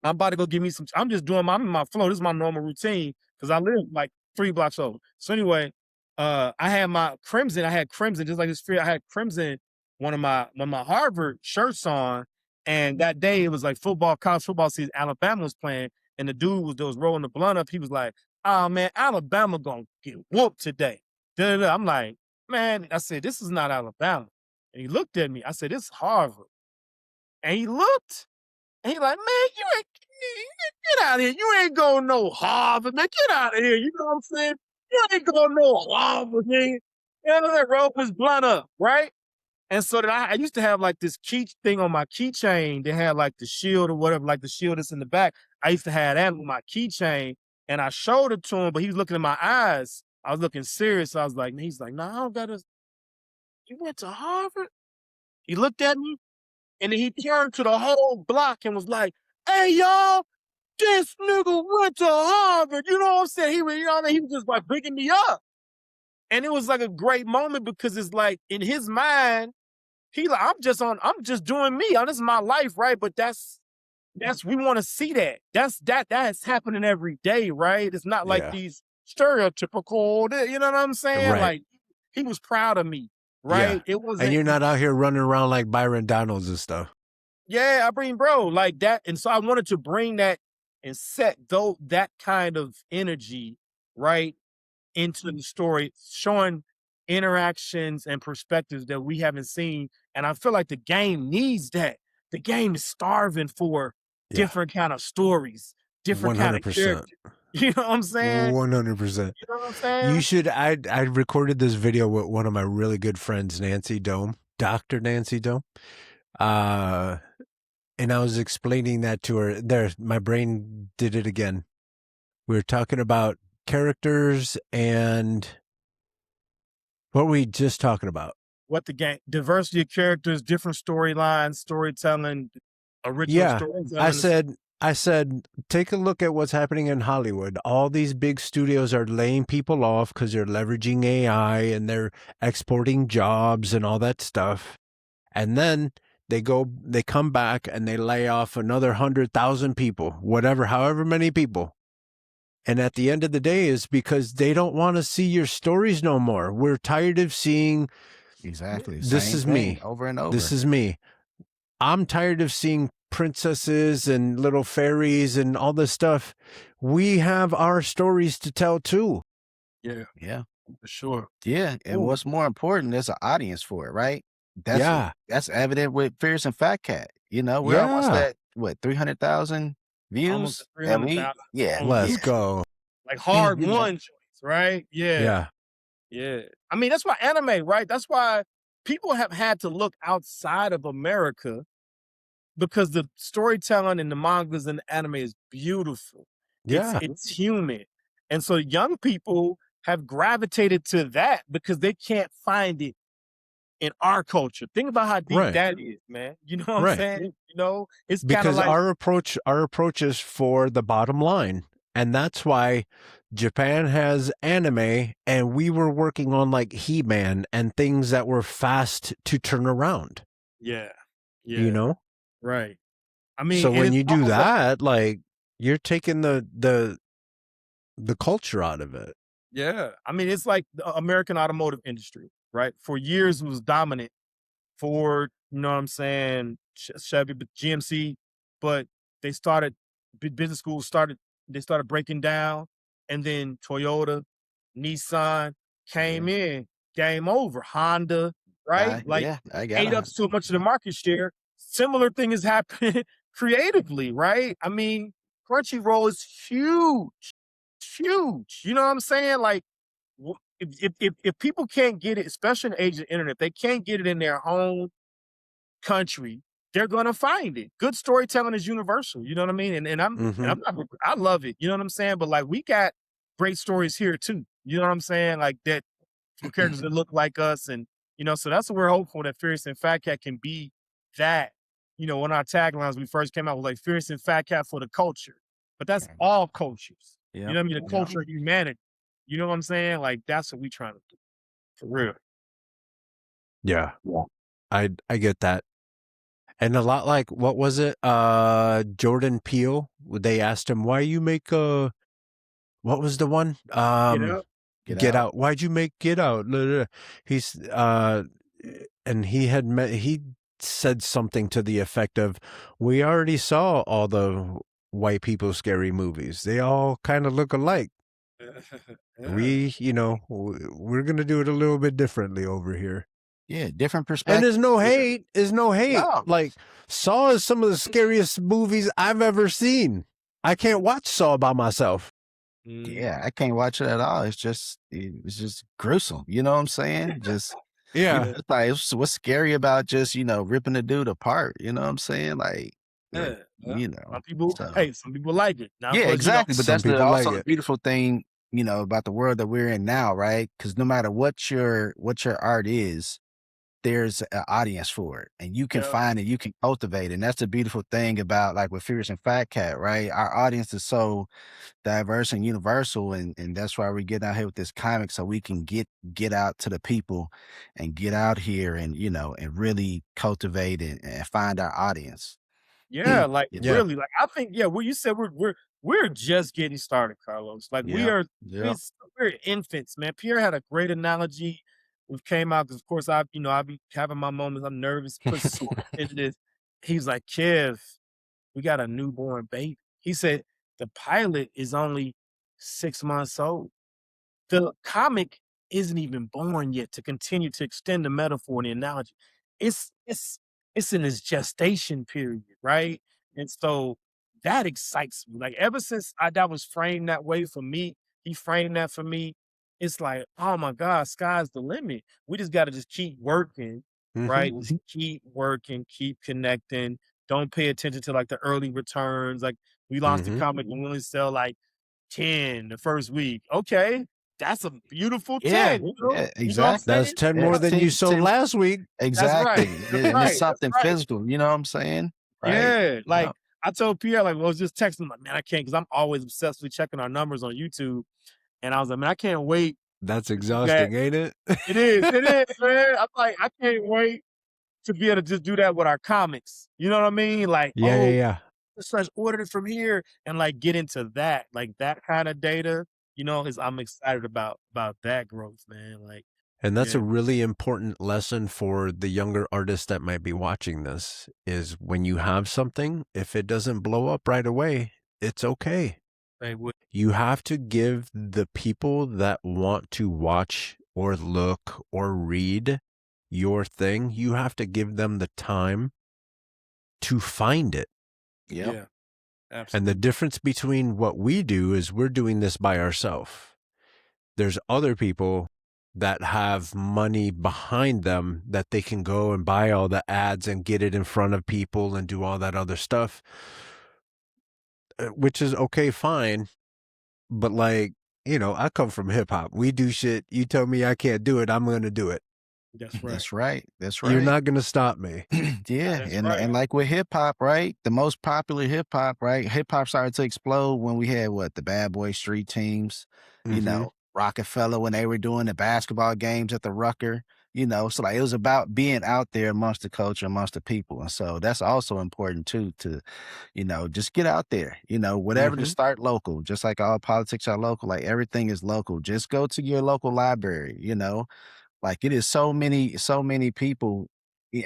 I'm about to go give me some. I'm just doing I'm in my flow. This is my normal routine because I live like 3 blocks over. So anyway, I had my crimson. I had crimson just like this. I had crimson one of my Harvard shirts on, and that day it was like college football season. Alabama was playing, and the dude was rolling the blunt up. He was like, "Oh man, Alabama gonna get whooped today." Da-da-da. I'm like, man, I said, this is not Alabama. And he looked at me. I said, this is Harvard. And he looked. And he like, man, you ain't get out of here. You ain't going no Harvard, man. Get out of here. You know what I'm saying? You ain't going no Harvard, man. You know that rope was blunt up, right? And so that I used to have like this key thing on my keychain that had like the shield or whatever, like the shield that's in the back. I used to have that on my keychain, and I showed it to him, but he was looking in my eyes. I was looking serious. I was like, he's like, no, I don't got to. You went to Harvard? He looked at me, and then he turned to the whole block and was like, hey, y'all, this nigga went to Harvard. You know what I'm saying? He was, you know what I mean? He was just like picking me up. And it was like a great moment because it's like in his mind, he like, I'm just doing me. This is my life, right? But that's we want to see that. That's happening every day, right? It's not like these stereotypical, you know what I'm saying? Right. Like he was proud of me, right? Yeah. It was, and you're not out here running around like Byron Donalds and stuff. Yeah, I mean, bro, like that. And so I wanted to bring that and set that kind of energy, right, into the story, showing interactions and perspectives that we haven't seen. And I feel like the game needs that. The game is starving for different kind of stories, different kind of characters. You know what I'm saying? 100%. You know what I'm saying? You should. I recorded this video with one of my really good friends, Nancy Dome, Dr. Nancy Dome. And I was explaining that to her. There, my brain did it again. We were talking about characters and what were we just talking about? What the game, diversity of characters, different storylines, storytelling, original storytelling. I said, take a look at what's happening in Hollywood. All these big studios are laying people off because they're leveraging AI and they're exporting jobs and all that stuff. And then they come back and they lay off another 100,000 people, however many people. And at the end of the day is because they don't want to see your stories no more. We're tired of seeing. Exactly. This is me. Over and over. This is me. I'm tired of seeing princesses and little fairies and all this stuff. We have our stories to tell too. Yeah. Yeah. For sure. Yeah. And what's more important, there's an audience for it, right? That's evident with Fierce and Fat Cat. You know, we're almost at 300,000 views? Almost 300,000. Yeah. Let's go. Like hard won choice, right? Yeah. I mean, that's why anime, right? That's why people have had to look outside of America because the storytelling in the mangas and the anime is beautiful. Yeah. It's human. And so young people have gravitated to that because they can't find it in our culture. Think about how deep that is, man. You know what I'm saying? You know, it's because like our approach is for the bottom line. And that's why Japan has anime and we were working on like He-Man and things that were fast to turn around. Yeah. You know? Right. I mean, so when you do that, like you're taking the culture out of it. Yeah. I mean, it's like the American automotive industry, right? For years it was dominant. Ford, you know what I'm saying? Chevy, GMC, but they started, business schools started breaking down, and then Toyota, Nissan came in, game over. Honda, right? Ate up so much of the market share. Similar thing is happening creatively, right? I mean, Crunchyroll is huge. Huge. You know what I'm saying? Like, if people can't get it, especially in the age of the internet, if they can't get it in their home country, they're gonna find it. Good storytelling is universal. You know what I mean? And I love it. You know what I'm saying? But like, we got great stories here too. You know what I'm saying? Like that, some characters that look like us, and you know, so that's what we're hopeful that Fierce and Fat Cat can be that, when our taglines we first came out was like Fierce and Fat Cat for the culture. But that's all cultures. You know what I mean? The culture of humanity. You know what I'm saying? Like that's what we trying to do. For real. Yeah. I get that. And a lot like, what was it? Jordan Peele, they asked him, why you make what was the one? Get Out. Why'd you make Get Out? He's and he said something to the effect of, we already saw all the white people scary movies. They all kind of look alike. We, we're gonna do it a little bit differently over here. Yeah, different perspective. And there's no hate. There's no hate. No. Like, Saw is some of the scariest movies I've ever seen. I can't watch Saw by myself. Yeah, I can't watch it at all. It's just gruesome. You know what I'm saying? Just it's like, what's scary about just ripping the dude apart? You know what I'm saying? Like, some people, some people like it. Now, yeah, exactly. But that's also like the beautiful thing, about the world that we're in now, right? Because no matter what your art is, there's an audience for it, and you can find it, you can cultivate it. And that's the beautiful thing about, like, with Fierce and Fat Cat, right? Our audience is so diverse and universal, and that's why we get out here with this comic, so we can get out to the people and get out here and and really cultivate and find our audience. Yeah, like really, like I think, what you said, we're just getting started, Carlos. Like we're infants, man. Pierre had a great analogy. We came out because, of course, I be having my moments. I'm nervous, put into this. He's like, Kev, we got a newborn baby. He said the pilot is only 6 months old. The comic isn't even born yet, to continue to extend the metaphor and the analogy. It's in its gestation period, right? And so that excites me. Like ever since that was framed that way for me, he framed that for me. It's like, oh my God, sky's the limit. We just got to just keep working, right? Just keep working, keep connecting. Don't pay attention to like the early returns. Like we launched the comic and we only sell like 10 the first week. Okay, that's a beautiful 10. Exactly. That's 10 more than you sold last week. Exactly. That's And right. it's something physical. You know what I'm saying? Right. Yeah. Like I told Pierre, like, I was just texting him, like, man, I can't, because I'm always obsessively checking our numbers on YouTube. And I was like, man, I can't wait. That's exhausting, ain't it? It is, man. I'm like, I can't wait to be able to just do that with our comics. You know what I mean? Like, let's order it from here and like get into that, like that kind of data. I'm excited about that growth, man. Like, and that's a really important lesson for the younger artists that might be watching this, is when you have something, if it doesn't blow up right away, it's okay. You have to give the people that want to watch or look or read your thing, you have to give them the time to find it. Yeah. Absolutely. And the difference between what we do is we're doing this by ourselves. There's other people that have money behind them that they can go and buy all the ads and get it in front of people and do all that other stuff, which is okay, fine. But like, I come from hip hop. We do shit. You tell me I can't do it, I'm going to do it. That's right. That's right. You're not going to stop me. And like with hip hop, right? The most popular hip hop, right? Hip hop started to explode when we had the Bad Boy Street teams, Rockefeller, when they were doing the basketball games at the Rucker, so like it was about being out there amongst the culture, amongst the people. And so that's also important too, to, just get out there, whatever, to start local, just like all politics are local, like everything is local. Just go to your local library, like it is so many people,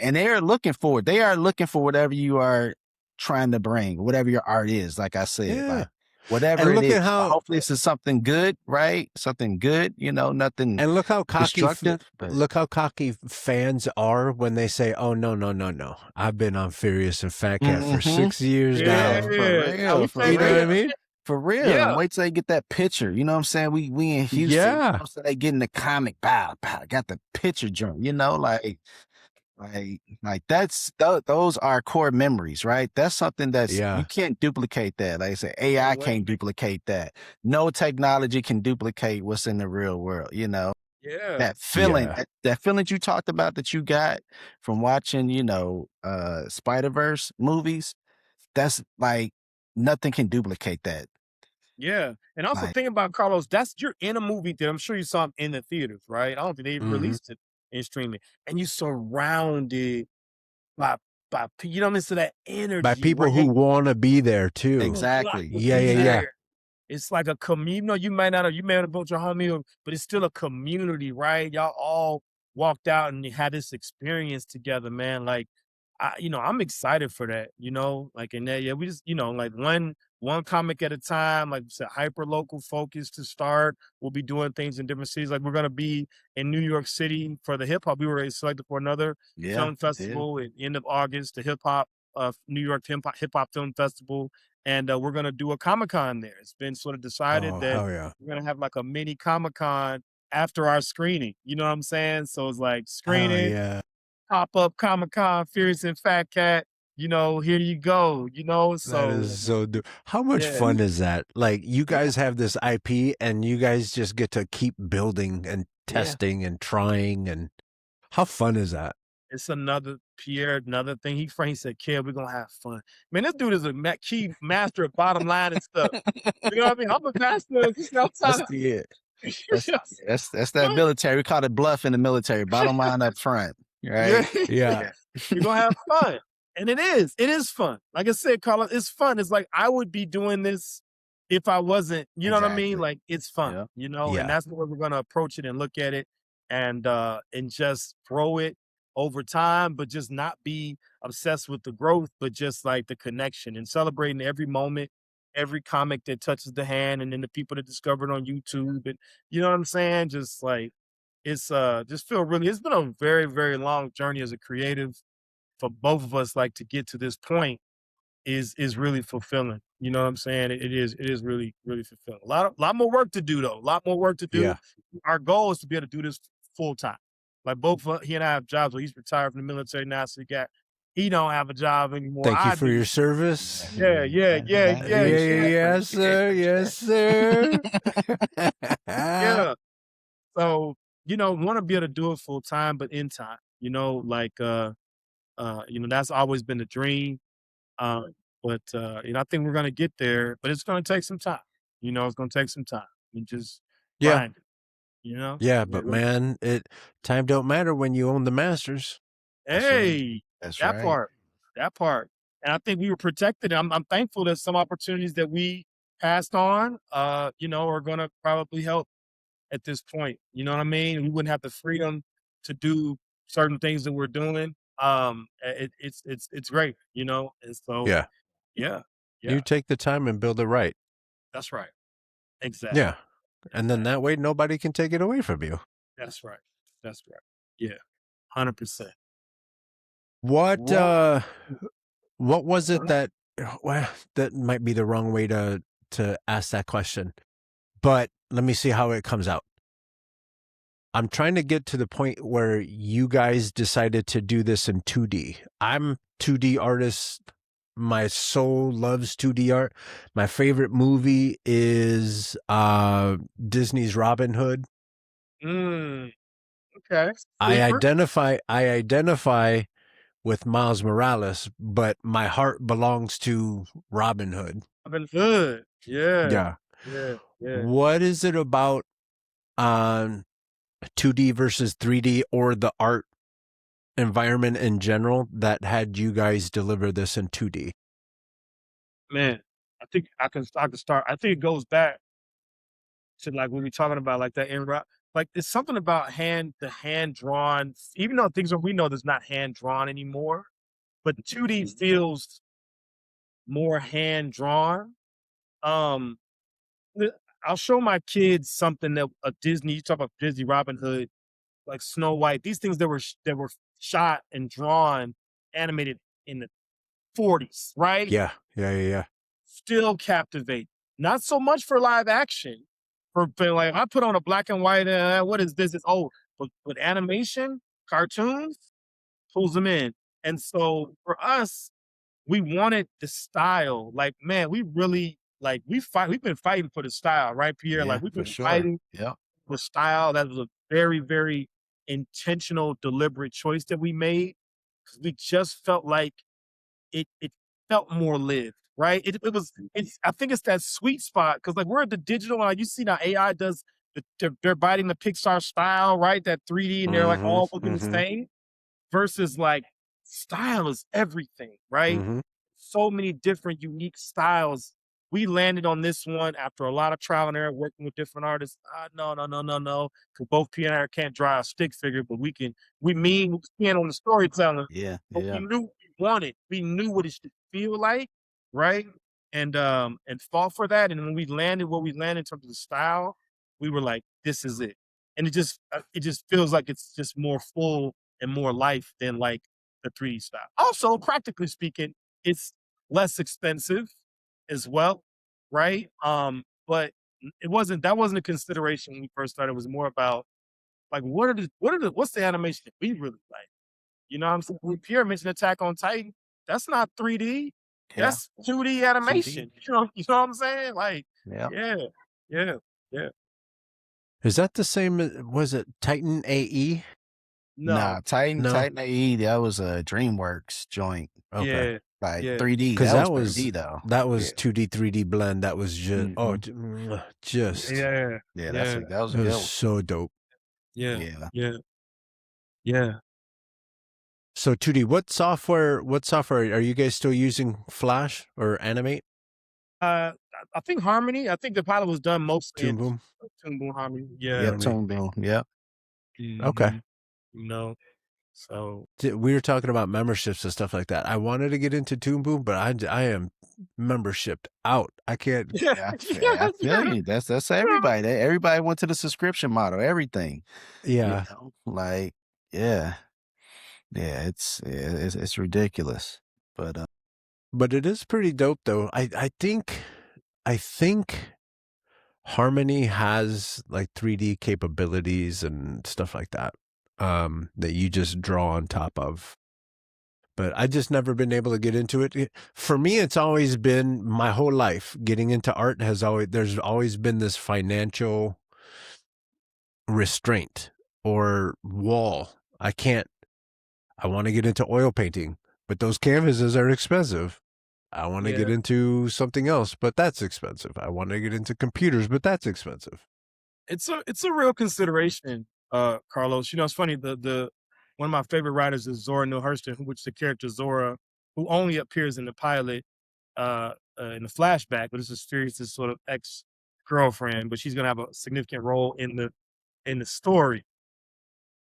and they are looking for it. They are looking for whatever you are trying to bring, whatever your art is. Like I said, like whatever it is. Hopefully this is something good, right? Something good, nothing. And look how cocky, destructive. Look how cocky fans are when they say, "Oh no, I've been on Furious and Fat Cat for 6 years now." For real. You know what I mean? For real. And wait till they get that picture. You know what I'm saying? We in Houston. So they get in the comic, pow, got the picture joint, like that's, those are core memories, right? That's something that's, you can't duplicate that. Like I said, AI can't duplicate that. No technology can duplicate what's in the real world, Yeah. That feeling, Yeah. that feeling you talked about that you got from watching, Spider-Verse movies, that's like nothing can duplicate that. Yeah. And also Like, think about Carlos, you're in a movie that I'm sure you saw him in the theaters, right? I don't think they even Mhm. released it in streaming. And you surrounded by you know what I mean? So that By energy, people right? who wanna be there too. exactly. Yeah, yeah, yeah. It's like a community. You may have built your homie, but it's still a community, right? Y'all all walked out and you had this experience together, man. Like, I'm excited for that, like in that, yeah, we just, like one comic at a time, like you said, hyper local focus to start. We'll be doing things in different cities. Like we're gonna be in New York City for the hip hop. We were selected for another Yeah. film festival at the end of August, the New York hip hop film festival. And we're going to do a Comic-Con there. It's been sort of decided Oh, that hell yeah. we're going to have like a mini Comic-Con after our screening. You know what I'm saying? So it's like Hell screening, yeah. pop-up Comic-Con, Furious and Fat Cat, here you go, That so is so how much yeah. fun is that? Like, you guys have this IP and you guys just get to keep building and Yeah. testing and trying, and how fun is that? It's another thing. He said, "Kid, we're gonna have fun." Man, this dude is a key master of bottom line and stuff. You know what I mean? I'm a master. That's it. That's that military. We call it bluff in the military. Bottom line up front, right? Yeah. We're gonna have fun. And it is fun. Like I said, Carlos, it's fun. It's like I would be doing this if I wasn't, you know what I mean? Exactly. Like it's fun, Yeah. Yeah. and that's the way we're gonna approach it and look at it and just grow it over time, but just not be obsessed with the growth, but just like the connection and celebrating every moment, every comic that touches the hand, and then the people that discover it on YouTube. And you know what I'm saying? Just like it's it's been a very, very long journey as a creative for both of us, like to get to this point is really fulfilling. You know what I'm saying? It is really, really fulfilling. A lot more work to do though. A lot more work to do. Yeah. Our goal is to be able to do this full time. Like he and I have jobs where he's retired from the military now, so he don't have a job anymore. Thank you I for do. your service. Yeah. Yes, sir. Yes, sir. Yeah. So, want to be able to do it full time, but in time, that's always been the dream. But I think we're gonna get there, but it's gonna take some time. It's gonna take some time. And just Yeah. grind it, Yeah, but man, time don't matter when you own the masters. That's right. Hey, That's that right. part. And I think we were protected. I'm thankful that some opportunities that we passed on, are gonna probably help at this point. You know what I mean? We wouldn't have the freedom to do certain things that we're doing. It's great, and so Yeah. yeah, You take the time and build it right. that's right. Exactly. Yeah. And then that way nobody can take it away from you. That's right. Yeah. 100%. What was it that well, that might be the wrong way to ask that question. But let me see how it comes out. I'm trying to get to the point where you guys decided to do this in 2D. I'm 2D artist. My soul loves 2D art. My favorite movie is Disney's Robin Hood. Okay. I identify with Miles Morales, but my heart belongs to Robin Hood. Robin Hood. Yeah. Yeah. What is it about 2D versus 3D or the art environment in general that had you guys deliver this in 2D? Man, I think I can start. I think it goes back to like when we're talking about like that in rock. Like it's something about the hand drawn, even though things we know there's not hand drawn anymore, but 2D feels more hand drawn. I'll show my kids something that you talk about Disney Robin Hood, like Snow White, these things that were shot and drawn, animated in the 40s, right? Yeah. Still captivate. Not so much for live action. For like, I put on a black and white, what is this? It's old. But animation, cartoons, pulls them in. And so for us, we wanted the style. Like, man, we really, like, we've been fighting for the style, right, Pierre? Yeah, like, we've for been sure. fighting Yeah. for style. That was a very, very intentional, deliberate choice that we made, because we just felt like it felt more lived, right? I think it's that sweet spot, because like we're at the digital, like you see now AI does they're biting the Pixar style, right? That 3D, and they're like all looking the same, versus like style is everything, right? So many different unique styles. We landed on this one after a lot of trial and error, working with different artists. No, no, no, no, no. Because both P and I can't draw a stick figure, but we can. We stand on the storytelling. Yeah, But we yeah, knew what we wanted. We knew what it should feel like, right? And fought for that. And when we landed what we landed in terms of the style, we were like, this is it. And it just feels like it's just more full and more life than like the 3D style. Also, practically speaking, it's less expensive as well, right? But that wasn't a consideration when we first started. It was more about like what's the animation that we really like? You know what I'm saying? When Pierre mentioned Attack on Titan, that's not 3D. yeah. That's 2D animation. 2D. You know what I'm saying? Like, Yeah. yeah, yeah, yeah. Is that the same? Was it Titan AE? Nah, No, Titan AE, that was a DreamWorks joint. Okay. yeah, Like yeah. 3D. Because That was 3D though. that was Yeah. 2D 3D blend. That was just just Yeah, Yeah, yeah, that was a it good was one. so dope. yeah, Yeah. yeah, yeah. So 2D, what software are you guys still using? Flash or Animate? I think Harmony. I think the pilot was done mostly Toon in Boom? Toon Boom Harmony. Yeah. Yep, Harmony. Tone Boom. Yep. Okay. You know, so We were talking about memberships and stuff like that. I wanted to get into Toon Boom, but I am membershiped out. I can't. Yeah, I feel you. That's everybody. Everybody went to the subscription model, everything. You Yeah. know, like, yeah. Yeah, it's ridiculous. But it is pretty dope though. I think Harmony has like 3D capabilities and stuff like that. That you just draw on top of. But I just never been able to get into it. For me, it's always been my whole life. Getting into art there's always been this financial restraint or wall. I want to get into oil painting, but those canvases are expensive. I want to get into something else, but that's expensive. I want to get into computers, but that's expensive. it's a real consideration, Carlos. You know, it's funny. The one of my favorite writers is Zora Neale Hurston, which the character Zora, who only appears in the pilot, in the flashback, but this is Furious's sort of ex girlfriend, but she's gonna have a significant role in the story.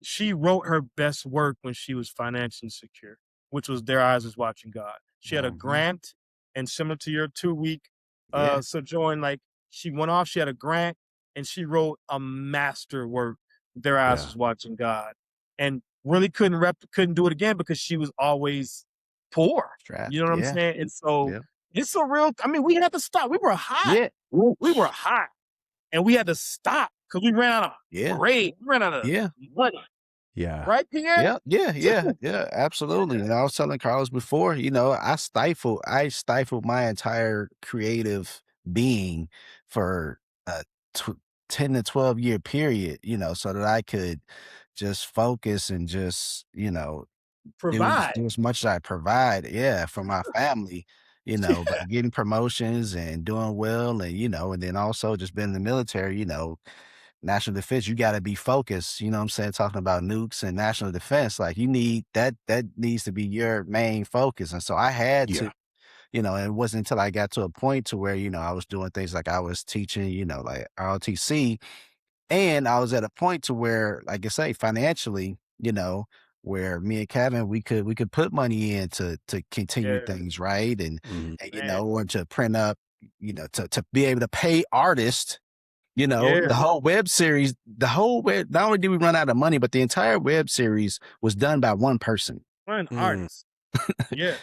She wrote her best work when she was financially secure, which was Their Eyes Was Watching God. She had a grant, and similar to your 2-week sojourn, like she went off, she had a grant, and she wrote a master work, Their Eyes Was Watching God, and really couldn't do it again because she was always poor. Strapped, You know what I'm yeah. saying? And so Yep. it's a real. I mean, we had to stop. We were hot. Yeah. We were hot, and we had to stop because we ran out of grade. We ran out of money. Yeah. Right, Pierre? Yeah, absolutely. And I was telling Carlos before, you know, I stifled my entire creative being for a 10 to 12 year period, you know, so that I could just focus and just, you know, Provide. do as much as I provide, for my family, you know, by getting promotions and doing well, and, you know, and then also just being in the military, you know, national defense, you got to be focused. You know what I'm saying? Talking about nukes and national defense, like you need that needs to be your main focus. And so I had to, you know, it wasn't until I got to a point to where, you know, I was doing things like I was teaching, you know, like ROTC, and I was at a point to where, like I say, financially, you know, where me and Kevin, we could put money in to continue things, right? And you know, or to print up, you know, to be able to pay artists, you know, the whole web series, not only did we run out of money, but the entire web series was done by one person. One artist. Yeah.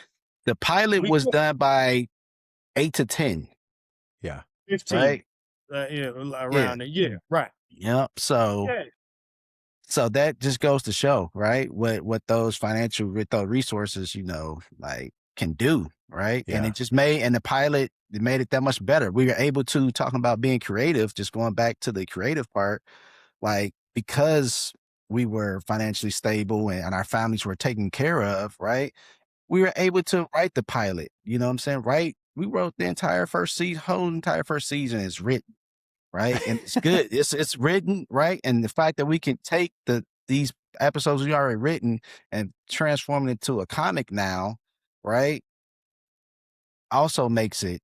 The pilot was done by 8 to 10. Yeah. 15. Right? Around it. Yeah, right. Yep. So that just goes to show, right? What those with those resources, you know, like can do, right? Yeah. And the pilot, it made it that much better. We were able to, talking about being creative, just going back to the creative part, like because we were financially stable and our families were taken care of, right? We were able to write the pilot. You know what I'm saying? Right? We wrote the entire whole entire first season is written, right? And it's good. It's written, right? And the fact that we can take these episodes we already written and transform it into a comic now, right? Also makes it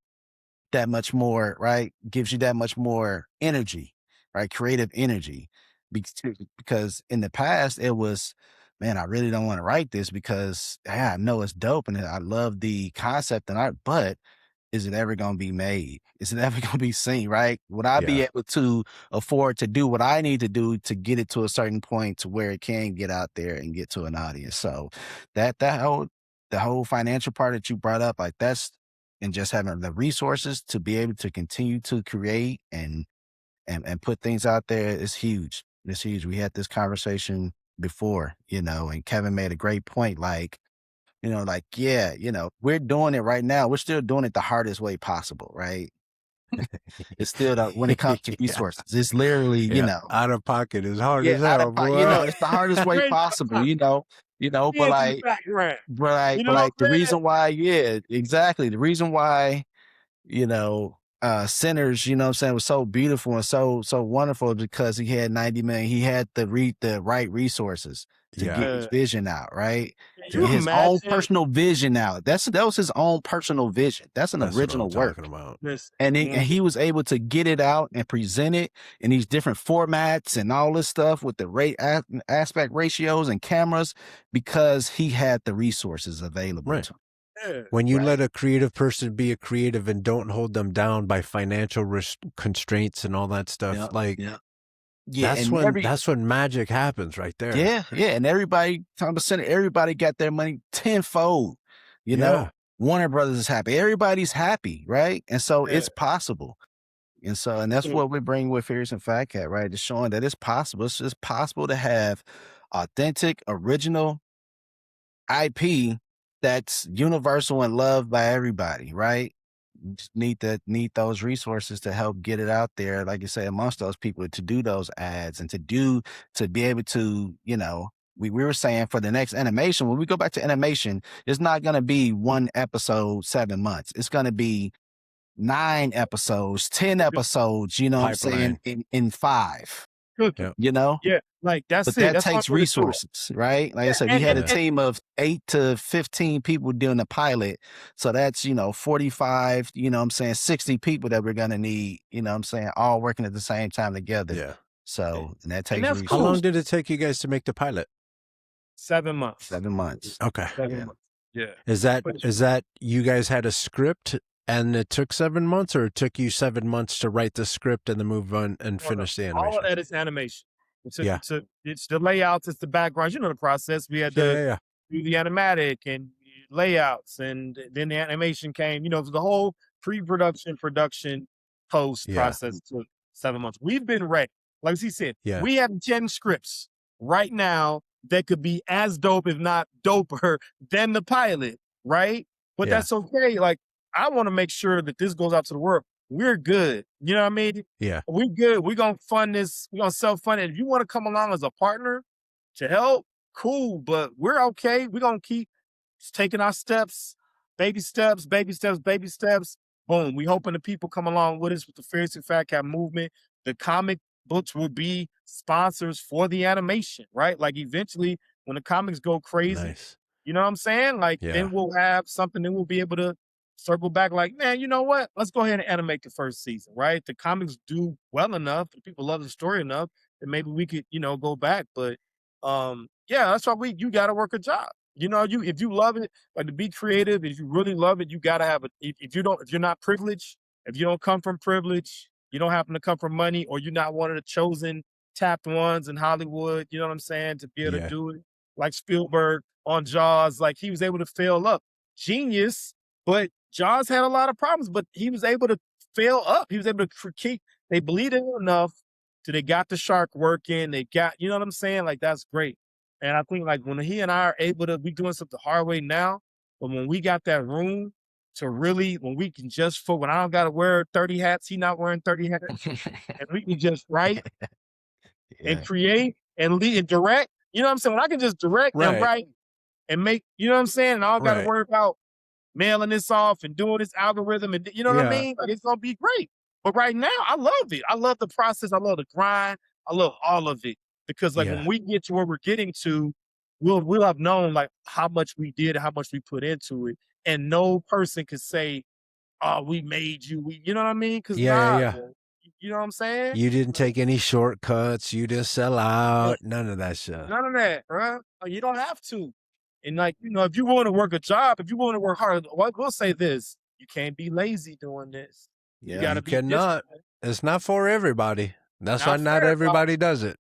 that much more, right? Gives you that much more energy, right? Creative energy. Because in the past it was, man, I really don't want to write this because I know it's dope and I love the concept and art, but is it ever going to be made? Is it ever going to be seen, right? Would I be able to afford to do what I need to do to get it to a certain point to where it can get out there and get to an audience? So the whole financial part that you brought up, like that's, and just having the resources to be able to continue to create and put things out there is huge. It's huge. We had this conversation before, and Kevin made a great point. Like, yeah, we're doing it right now. We're still doing it the hardest way possible, right? It's still when it comes to resources, it's literally, out of pocket is hard as hell, boy. it's the hardest way possible, but like, the reason why, exactly. The reason why, Sinners, what I'm saying, was so beautiful and so wonderful because he had 90 million. He had the right resources to get his vision out, right? To get his own personal vision out. That was his own personal vision. That's an original work. And he was able to get it out and present it in these different formats and all this stuff with the aspect ratios and cameras because he had the resources available to him. When you let a creative person be a creative and don't hold them down by financial constraints and all that stuff, that's when magic happens right there. Yeah. And everybody, 10%, everybody got their money tenfold. Warner Brothers is happy. Everybody's happy, right? And so it's possible. And that's what we bring with Furious and Fat Cat, right? Just showing that it's possible. It's just possible to have authentic, original IP that's universal and loved by everybody, right? You just need those resources to help get it out there, like you say, amongst those people to do those ads and to be able to, we were saying for the next animation, when we go back to animation, it's not going to be one episode, 7 months. It's going to be 9 episodes, 10 episodes, what I'm saying, in 5. Yeah, like that's but it. That takes resources, right? Like I said, we had a team of 8 to 15 people doing the pilot. So that's, 45, 60 people that we're going to need, all working at the same time together. Yeah. So, and that takes resources. How long did it take you guys to make the pilot? 7 months. 7 months. Okay. 7 months. Yeah. Is that you guys had a script and it took 7 months, or it took you 7 months to write the script and then move on and finish the animation? All of that is animation. It's the layouts, it's the backgrounds. You know the process. We had to do the animatic and layouts, and then the animation came. The whole pre-production, production, post process took 7 months. We've been ready. Like he said, we have 10 scripts right now that could be as dope, if not doper, than the pilot, right? But that's okay. Like, I want to make sure that this goes out to the world. We're good. You know what I mean? Yeah. We're good. We're going to fund this. We're going to self-fund it. If you want to come along as a partner to help, cool. But we're okay. We're going to keep taking our steps, baby steps, baby steps, baby steps. Boom. We hoping the people come along with us with the Furious and Fat Cat movement. The comic books will be sponsors for the animation, right? Like eventually when the comics go crazy, you know what I'm saying? Like then we'll have something that we'll be able to circle back like, man, you know what? Let's go ahead and animate the first season, right? The comics do well enough, people love the story enough that maybe we could, go back. But that's why you gotta work a job. If you love it, like to be creative, if you really love it, you gotta have it. If you're not privileged, if you don't come from privilege, you don't happen to come from money, or you're not one of the chosen tapped ones in Hollywood, you know what I'm saying, to be able to do it. Like Spielberg on Jaws, like he was able to fail up. Genius, but Jaws had a lot of problems, but he was able to fail up. He was able to keep, they believed in it enough till they got the shark working. They got, you know what I'm saying? Like, that's great. And I think like when he and I are able to, we doing something the hard way now, but when we got that room to really, when we can just, when I don't got to wear 30 hats, he not wearing 30 hats, and we can just write and create and lead and direct. You know what I'm saying? When I can just direct and Right. write and make, you know what I'm saying? And I don't got to Right. worry about mailing this off and doing this algorithm. And you know what I Yeah. mean? Like, it's going to be great. But right now, I love it. I love the process. I love the grind. I love all of it. Because like Yeah. when we get to where we're getting to, we'll have known like how much we did, how much we put into it. And no person could say, oh, we made you. You know what I mean? Because Yeah. you know what I'm saying? You didn't take any shortcuts. You didn't sell out. None of that stuff. None of that, bro. You don't have to. And like, you know, if you want to work a job, if you want to work hard, we'll say this: you can't be lazy doing this. You got to be cannot. disciplined. It's not for everybody. That's why Not not for everybody does it.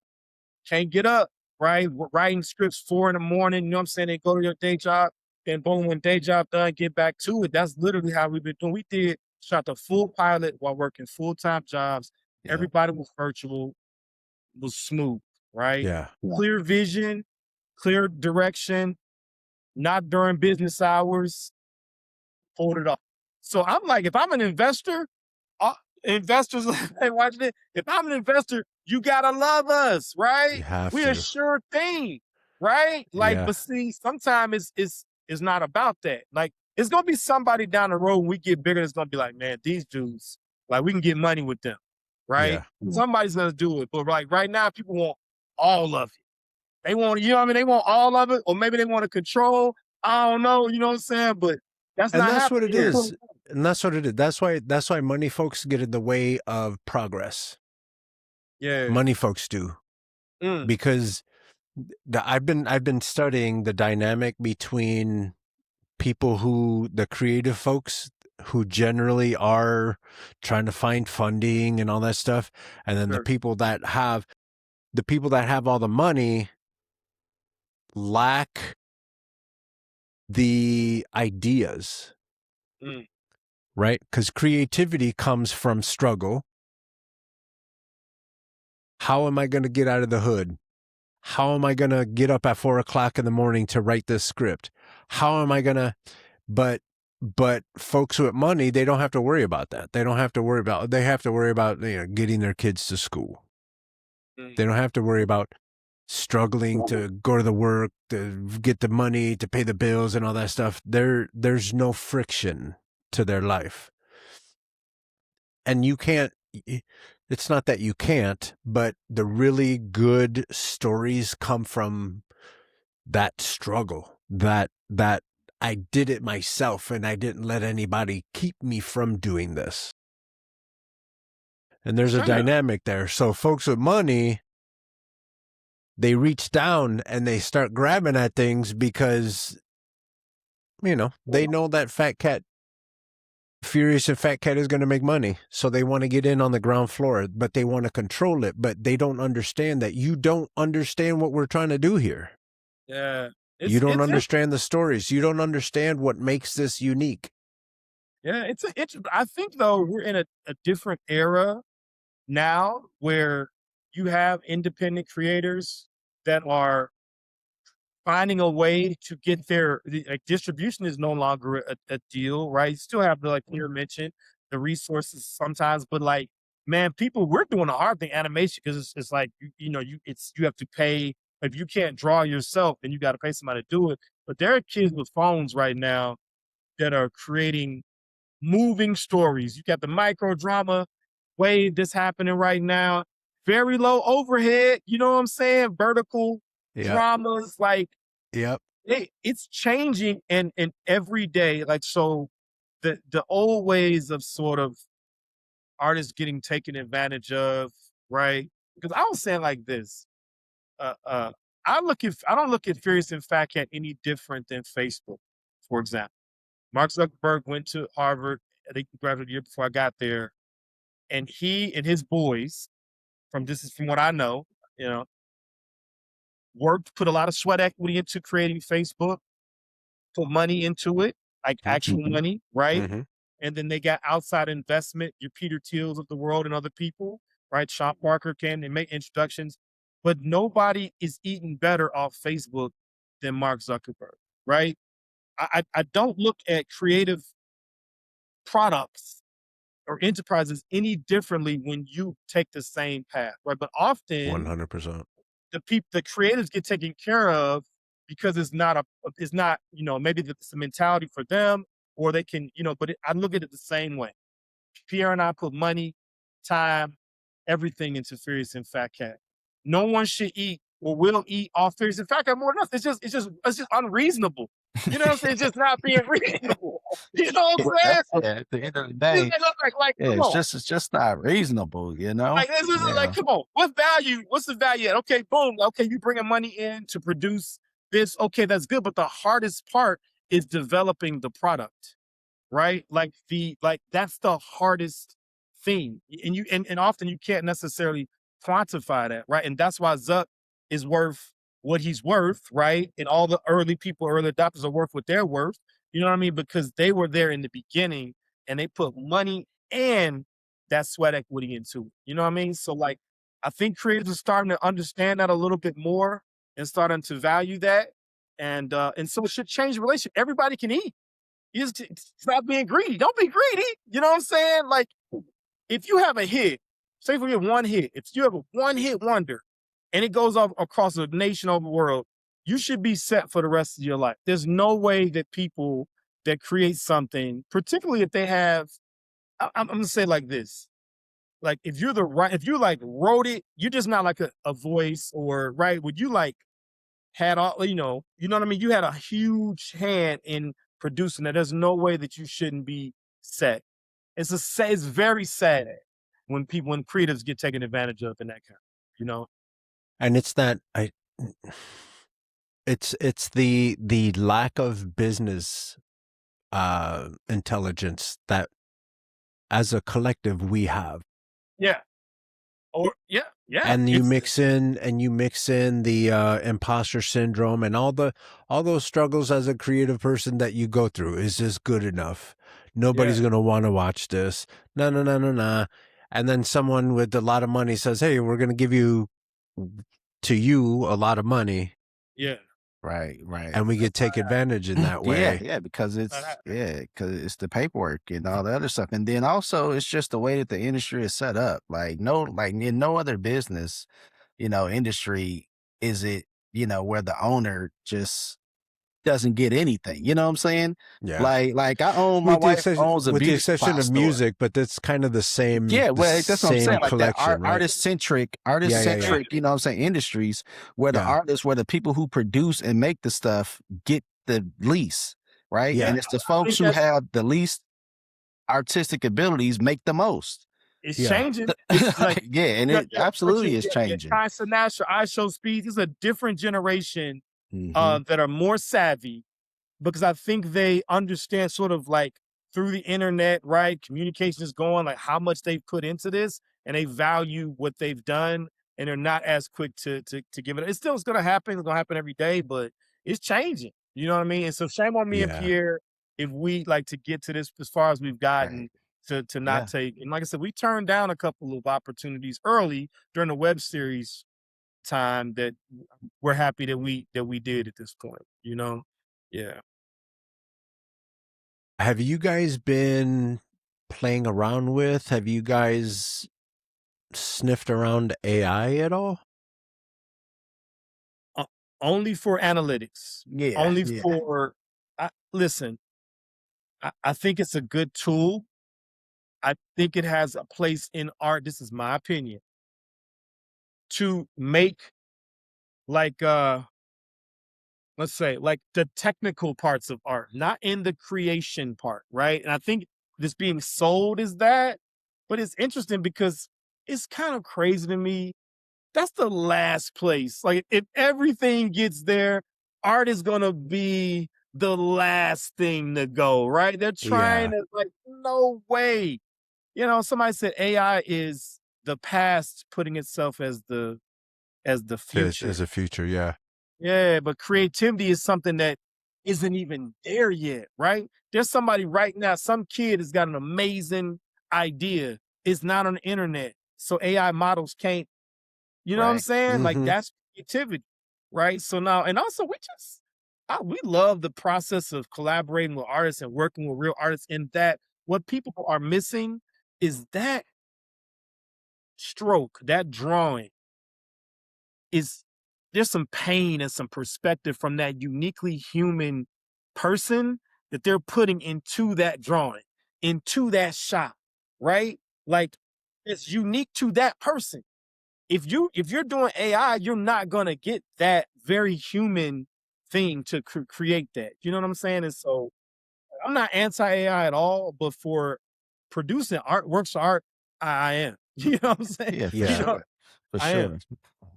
Can't get up, right? Writing scripts 4 in the morning, you know what I'm saying? Then go to your day job, then boom, when day job done, get back to it. That's literally how we've been doing. We shot the full pilot while working full-time jobs. Yeah. Everybody was virtual, was smooth, right? Yeah. Clear vision, clear direction, not during business hours, pulled it off. So I'm like, if I'm an investor, investors watching it. If I'm an investor, you gotta love us, right? You have We're to. a sure thing, right? Like, Yeah. but see, sometimes it's not about that. Like, it's gonna be somebody down the road when we get bigger that's gonna be like, man, these dudes, like, we can get money with them, right? Yeah. Somebody's gonna do it. But like right now, people want all of it. They want, you know what I mean? They want all of it, or maybe they want to control. I don't know, you know what I'm saying? But that's And not that's what happening it here. is. And that's what it is. That's why money folks get in the way of progress. Yeah. Money folks do. Because I've been studying the dynamic between the creative folks who generally are trying to find funding and all that stuff, and then the people that have all the money lack the ideas, right? Because creativity comes from struggle. How am I going to get out of the hood? How am I going to get up at 4 o'clock in the morning to write this script? How am I going to, but folks with money, they don't have to worry about that. They have to worry about, getting their kids to school. They don't have to worry about struggling to go to the work, to get the money, to pay the bills and all that stuff. There's no friction to their life. And you can't, it's not that you can't, but the really good stories come from that struggle, that I did it myself and I didn't let anybody keep me from doing this. And there's a dynamic there. So folks with money, they reach down and they start grabbing at things because, they know that Furious and Fat Cat is going to make money. So they want to get in on the ground floor, but they want to control it. But they don't understand that you don't understand what we're trying to do here. Yeah. You don't understand the stories. You don't understand what makes this unique. Yeah, I think though we're in a different era now where you have independent creators that are finding a way to get like, distribution is no longer a deal, right? You still have like Pierre mentioned, the resources sometimes, but like, man, we're doing the hard thing, animation, because it's like, you have to pay. If you can't draw yourself, then you got to pay somebody to do it. But there are kids with phones right now that are creating moving stories. You got the micro drama wave that's happening right now. Very low overhead, you know what I'm saying? Vertical dramas, like, it's changing and every day. Like, so the old ways of sort of artists getting taken advantage of, right? Because I was saying like this, I don't look at Furious and Fat Cat any different than Facebook, for example. Mark Zuckerberg went to Harvard. I think he graduated a year before I got there. And he and his boys, from what I know, put a lot of sweat equity into creating Facebook, put money into it, like actual money, right? And then they got outside investment, your Peter Thiels of the world and other people, right? Sean Parker came and make introductions, but nobody is eating better off Facebook than Mark Zuckerberg, right? I don't look at creative products or enterprises any differently when you take the same path, right? But often 100%. the creatives get taken care of because it's not, maybe it's a mentality for them, or they can, but I look at it the same way. Pierre and I put money, time, everything into Furious and Fat Cat. No one should eat or will eat off Furious and Fat Cat more than us. It's just unreasonable. You know what I'm saying? It's just not being reasonable. You know what I'm saying? Yeah, at the end of the day, Come on. it's just not reasonable, you know? Like, this is like, come on. What's the value? Okay, boom. Okay, you bringing money in to produce this. Okay, that's good. But the hardest part is developing the product, right? That's the hardest thing. And often you can't necessarily quantify that, right? And that's why Zuck is worth what he's worth, right? And all the early adopters are worth what they're worth. You know what I mean? Because they were there in the beginning and they put money and that sweat equity into it. You know what I mean? So I think creators are starting to understand that a little bit more and starting to value that. And so it should change the relationship. Everybody can eat. You just stop being greedy. Don't be greedy. You know what I'm saying? Like, if you have a hit, say if we have one hit, if you have a one-hit wonder and it goes off across a nation over the world, you should be set for the rest of your life. There's no way that people that create something, particularly if they have, I'm gonna say like this. Like, if you wrote it, you're just not like a voice, or right. Would you had all, you know what I mean? You had a huge hand in producing it. There's no way that you shouldn't be set. It's very sad when creatives get taken advantage of in that kind, And it's that it's the lack of business intelligence that as a collective we have. Yeah. Or yeah. And you mix in the imposter syndrome and all those struggles as a creative person that you go through. Is this good enough? Nobody's going to want to watch this. No. And then someone with a lot of money says, "Hey, we're going to give you a lot of money." Yeah. Right. And we get take advantage in that way. Yeah, because it's the paperwork and all the other stuff. And then also it's just the way that the industry is set up. Like in no other business, industry is it, where the owner just doesn't get anything. You know what I'm saying? Yeah. Like my wife owns a with beauty the exception supply of store. music, but that's kind of the same. Yeah, well, that's what I'm saying. Like that right? artist-centric, Yeah. you know what I'm saying, industries where the artists, where the people who produce and make the stuff get the least, right? Yeah. And it's the folks who have the least artistic abilities make the most. It's changing. It's like, and it absolutely is changing. Kai Sinatra, I Show Speed. This is a different generation that are more savvy, because I think they understand sort of like through the internet, right? Communication is going, like how much they've put into this, and they value what they've done, and they're not as quick to give it. It's still going to happen. It's going to happen every day, but it's changing. You know what I mean? And so shame on me and Pierre if we like to get to this as far as we've gotten to not take. And like I said, we turned down a couple of opportunities early during the web series time that we're happy that we did at this point. Yeah. Have you guys been playing around with? Have you guys sniffed around AI at all? Only for analytics. Yeah. Only for. Listen, I think it's a good tool. I think it has a place in art. This is my opinion. To make let's say like the technical parts of art, not in the creation part, right? And I think this being sold is that, but it's interesting because it's kind of crazy to me. That's the last place. Like, if everything gets there, art is going to be the last thing to go, right? They're trying to no way. Somebody said AI is the past putting itself as the future. As a future, yeah. Yeah, but creativity is something that isn't even there yet, right? There's somebody right now, some kid has got an amazing idea. It's not on the internet. So AI models can't, what I'm saying? Like, that's creativity, right? So now, and also we love the process of collaborating with artists and working with real artists, in that what people are missing is that stroke, that drawing, there's some pain and some perspective from that uniquely human person that they're putting into that drawing, into that shot, right? Like, it's unique to that person. If you're doing AI, you're not gonna get that very human thing to create that. You know what I'm saying? And so I'm not anti-AI at all, but for producing art, works of art, I am. You know what I'm saying? Yeah, for Yeah. sure. For I sure. am.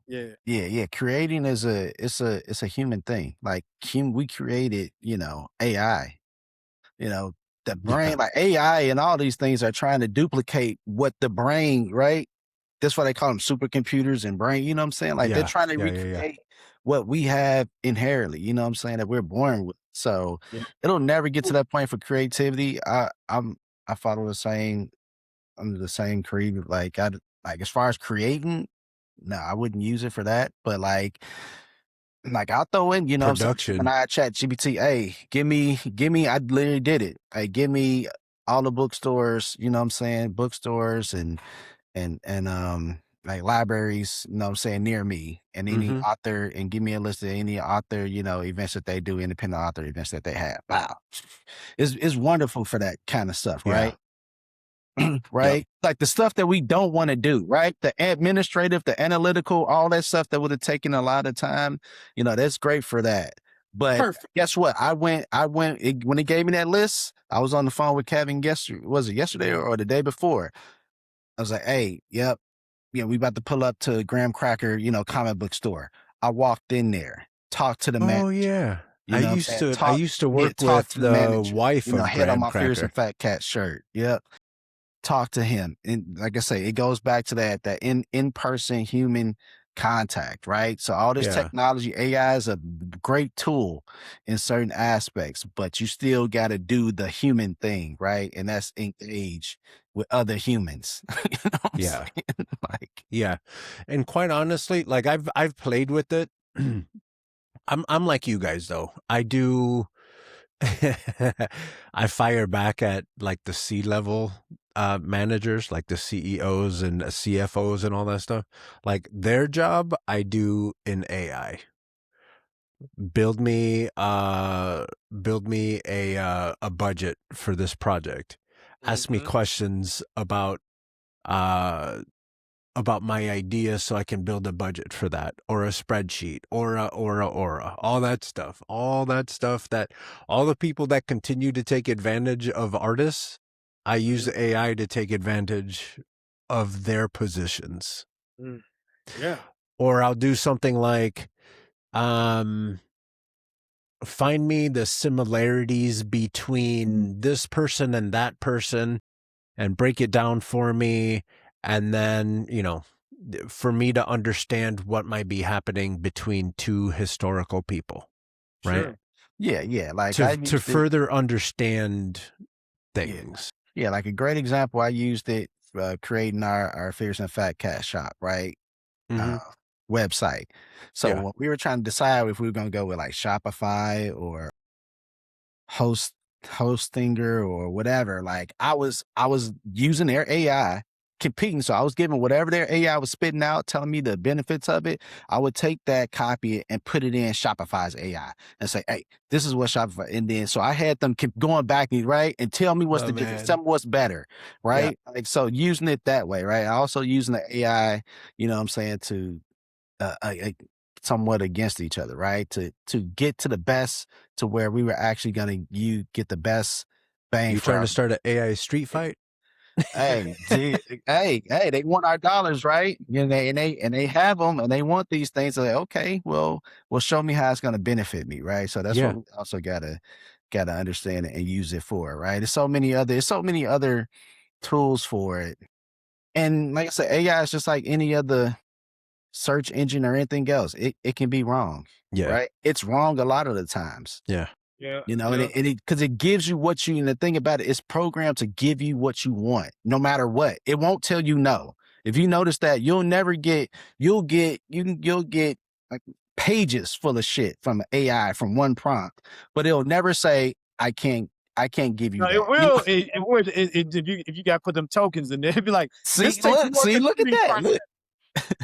Yeah. Yeah. Creating is it's a human thing. Like we created, AI. The brain, Yeah. like AI and all these things are trying to duplicate what the brain, right? That's why they call them supercomputers and brain. You know what I'm saying? Like they're Yeah. trying to Yeah. recreate what we have inherently. You know what I'm saying? That we're born with. So Yeah. it'll never get to that point for creativity. I follow the same under the same creed. Like as far as creating, no, I wouldn't use it for that. But like I'll throw in, you know what I'm saying? When Production. I chat GPT, hey, give me, I literally did it. Hey, give me all the bookstores, you know what I'm saying? Bookstores and like libraries, you know what I'm saying, near me, and any Mhm. author, and give me a list of any author, events that they do, independent author events that they have. Wow. It's wonderful for that kind of stuff, Yeah. right? Right? Like the stuff that we don't want to do, right? The administrative, the analytical, all that stuff that would have taken a lot of time, that's great for that. But Perfect. guess what? when it gave me that list, I was on the phone with Kevin yesterday. Was it yesterday or the day before? I was like, hey, yep. We about to pull up to Graham Cracker, comic book store. I walked in there, talked to the Oh manager. yeah. You know what I'm saying? I used to work Talk with to the the manager. wife of Head on Graham my Fierce and Cracker. Fat Cat shirt. Yep. Talk to him. And like I say, it goes back to that in-person human contact, right? So all this Yeah. technology, AI is a great tool in certain aspects, but you still got to do the human thing, right? And that's engage with other humans. You know what I'm Yeah. saying? Like, Yeah. And quite honestly, like I've played with it. I'm like you guys though. I do I fire back at like the C-level managers, like the CEOs and CFOs and all that stuff. Like their job I do in AI. Build me a budget for this project. Ask me Mhm. questions uh about my idea so I can build a budget for that, or a spreadsheet, or all that stuff. All the people that continue to take advantage of artists, I use Mhm. AI to take advantage of their positions. Mm. Yeah. Or I'll do something like, find me the similarities between this person and that person and break it down for me. And then, for me to understand what might be happening between two historical people, right? Sure. yeah. Like I To used it. further understand Yeah. things. Yeah. Like a great example, I used it creating our Fierce and Fat Cat shop, right? Mm-hmm. uh, Website. So Yeah. when we were trying to decide if we were going to go with like Shopify or Hostinger or whatever, like I was using their AI competing. So I was giving whatever their AI was spitting out, telling me the benefits of it. I would take that, copy it, and put it in Shopify's AI and say, hey, this is what Shopify. And then so I had them keep going back and right and tell me what's Oh the difference, man. tell me what's better, Yeah. right? Like so using it that way, right? I also using the AI, you know what I'm saying, to somewhat against each other, right? To get to the best, to where we were actually going to get the best bang You for trying our. to start an AI street fight? Hey, hey, they want our dollars, right? They have them, and they want these things. So okay, well, show me how it's going to benefit me, right? So that's what Yeah. we also gotta understand and use it for, right? There's so many other tools for it, and like I said, AI is just like any other search engine or anything else. It can be wrong, Yeah. right? It's wrong a lot of the times, Yeah. Yeah. and Yeah. because it gives you what you, and the thing about it, it's programmed to give you what you want, no matter what. It won't tell you no. If you notice that, you'll get like pages full of shit from AI from one prompt, but it'll never say, I can't I can't give you No, that. it will. It would. If you got to put them tokens in there, it'd be like, this takes more Look at computing that. power. Look.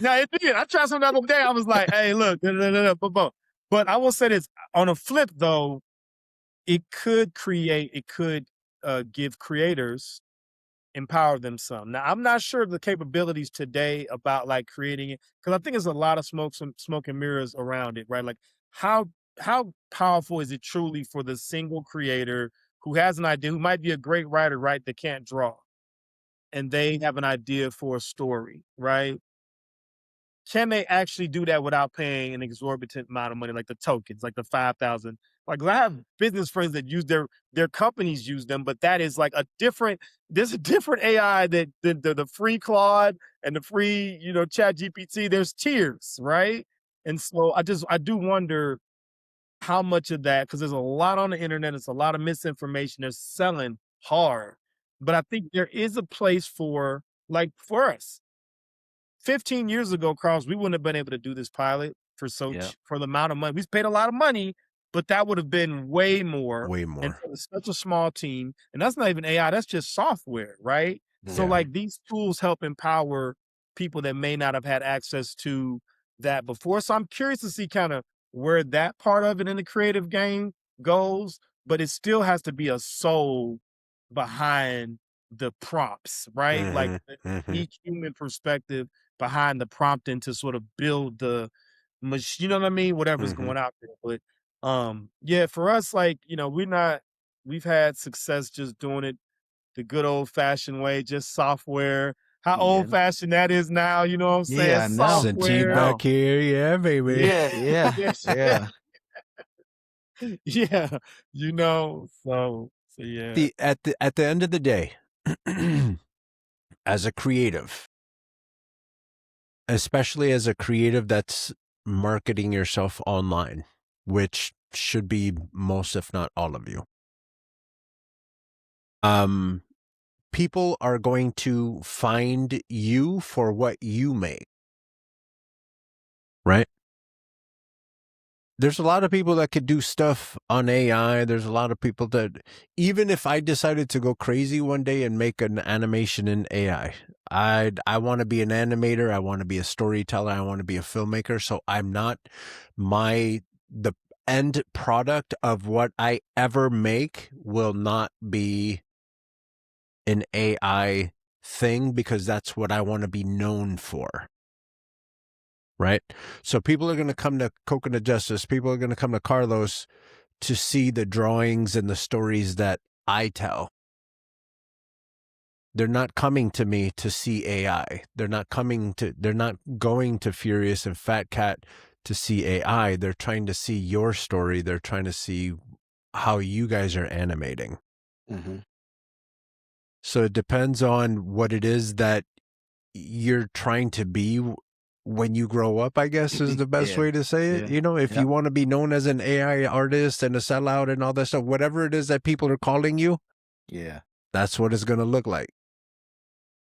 No, it did. I tried something the other day. I was like, hey, look. But I will say this. On a flip, though, it could give creators, empower them some. Now, I'm not sure of the capabilities today about like creating it, because I think there's a lot of smoke and mirrors around it, right? Like how powerful is it truly for the single creator who has an idea, who might be a great writer, right, that can't draw, and they have an idea for a story, right? Can they actually do that without paying an exorbitant amount of money, like the tokens, like the 5,000? Like, I have business friends that use their companies use them, but that is like there's a different AI that the free Claude and the free, Chat GPT, there's tiers, right? And so I do wonder how much of that, because there's a lot on the internet, it's a lot of misinformation, they're selling hard. But I think there is a place for, like, for us. 15 years ago, Carlos, we wouldn't have been able to do this pilot for the amount of money. We paid a lot of money, but that would have been way more. Way And more. for such a small team, and that's not even AI, that's just software, right? So Yeah. like these tools help empower people that may not have had access to that before. So I'm curious to see kind of where that part of it in the creative game goes, but it still has to be a soul behind the prompts, right? Like each human perspective behind the prompting to sort of build the machine, you know what I mean? Whatever's going out there. But yeah, for us, like, we've had success just doing it the good old fashioned way, just software. How old fashioned that is now, you know what I'm saying? Yeah, I know. Centine Software. back here, yeah, baby. Yeah. Yeah. So yeah. At the end of the day, as a creative, especially as a creative that's marketing yourself online, which should be most, if not all of you, people are going to find you for what you make, right? There's a lot of people that could do stuff on AI. There's a lot of people that, even if I decided to go crazy one day and make an animation in AI, I want to be an animator. I want to be a storyteller. I want to be a filmmaker. So I'm not the end product of what I ever make will not be an AI thing, because that's what I want to be known for. Right? So people are going to come to Coconut Justice. People are going to come to Carlos to see the drawings and the stories that I tell. They're not coming to me to see AI. They're not going to Furious and Fat Cat to see AI. They're trying to see your story. They're trying to see how you guys are animating. So it depends on what it is that you're trying to be when you grow up, I guess, is the best way to say it. If you want to be known as an AI artist and a sellout and all that stuff, whatever it is that people are calling you, that's what it's going to look like.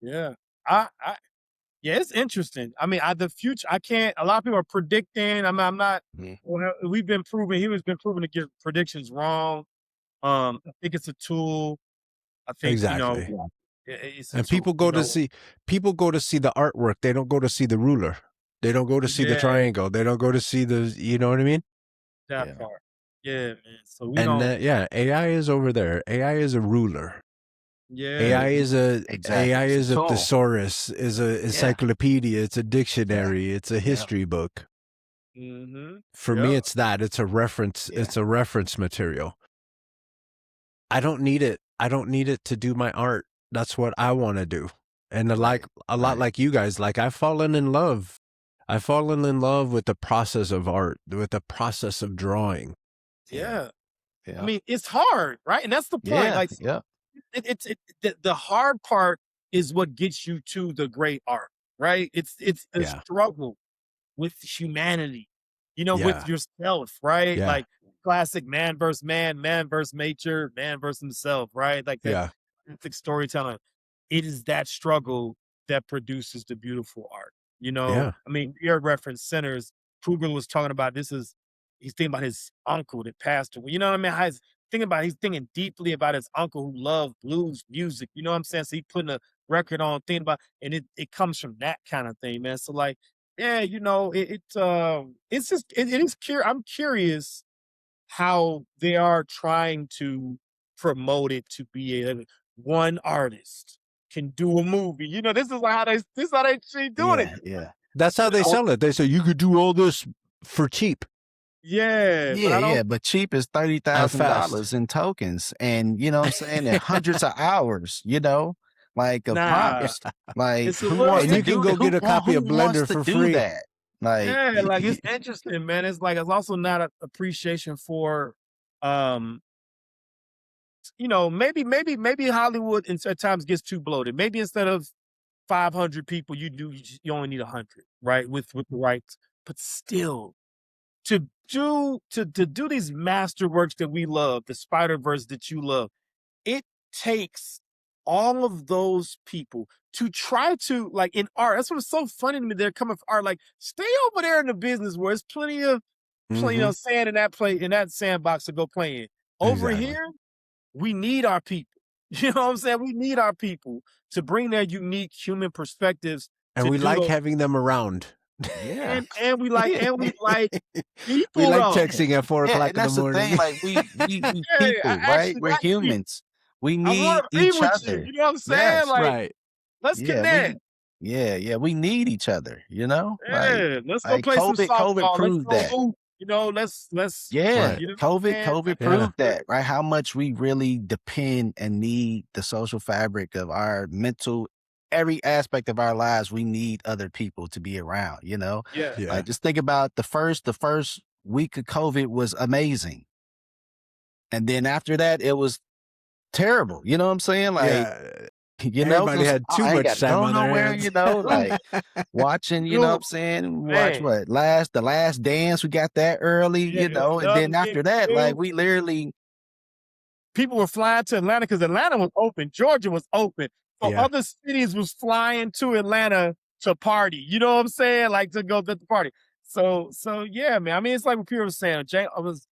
Yeah. Yeah, it's interesting. I mean, the future, a lot of people are predicting. I'm not, we've been proven, he has been proven to get predictions wrong. I think it's a tool. I think, Exactly. it's a And tool, people go to see the artwork. They don't go to see the ruler. They don't go to see the triangle. They don't go to see the, you know what I mean? That part. Yeah, man. So AI is over there. AI is a ruler. AI is a thesaurus, is a encyclopedia, it's a dictionary, it's a history book. For me, it's that. It's a reference. It's a reference material. I don't need it. I don't need it to do my art. That's what I want to do. And a lot like you guys, like I've fallen in love. I've fallen in love with the process of art, with the process of drawing. Yeah. I mean, it's hard, right? And that's the point. The hard part is what gets you to the great art, right? It's the struggle with humanity, with yourself, right? Yeah. Like classic man versus nature, man versus himself, right? Like that classic storytelling. It is that struggle that produces the beautiful art. I mean, Pierre referenced Sinners. Kruger was talking about he's thinking about his uncle that passed away. You know what I mean? How his he's thinking deeply about his uncle who loved blues music. You know what I'm saying? So he putting a record on, thinking about, and it comes from that kind of thing, man. So like, yeah, you know, it's just it is curious. I'm curious how they are trying to promote it to be one artist can do a movie. You know, this is how they keep doing it. Yeah. That's how they sell it. They say you could do all this for cheap. Yeah, but I don't. Yeah, but cheap is $30,000 in tokens, and you know what I'm saying, and hundreds of hours, you know, like of Nah, prompts. Like it's a who little. wants And to you can do go that? get a copy of Who wants Blender to for do free. that? Like, Yeah, like it's interesting, man. It's like it's also not an appreciation for, you know, maybe Hollywood at times gets too bloated. Maybe instead of 500 people, you only need 100, right? With the rights, but still to do these masterworks that we love, the Spider-Verse that you love, it takes all of those people to try to, like, in art. That's what's so funny to me. They're coming for art. Like, stay over there in the business where there's plenty of sand in that sandbox to go play in. Over Exactly. here, we need our people. You know what I'm saying? We need our people to bring their unique human perspectives. And to we do like those- having them around. yeah, and we like people. We like though. texting at 4 yeah, o'clock and in the that's the morning. thing. Like we Hey, people, right? We're humans. We I need want to be each with other. you. You know what I'm saying? Yes, Like, Right. let's Yeah, connect. we need each other. You know, Yeah, let's go like play some COVID softball. proved Let's that. go hoop. You know, let's Yeah, Right. you know what I'm saying? COVID Like, proved that, right? How much we really depend and need the social fabric of our mental, every aspect of our lives. We need other people to be around, you know? Yeah. Yeah. Like just think about the first week of COVID was amazing. And then after that, it was terrible. You know what I'm saying? Like, Yeah. you know, Everybody 'cause had too I ain't much got to time go on their nowhere, hands. you know, like watching, you know what I'm saying? Watch Man. what? The last dance, we got that early, Yeah, you know, and the then other after thing, that, like too, we literally people were flying to Atlanta because Atlanta was open. Georgia was open. So Yeah. other cities was flying to Atlanta to party. You know what I'm saying? Like to go to the party. So yeah, man. I mean, it's like what people were saying. I was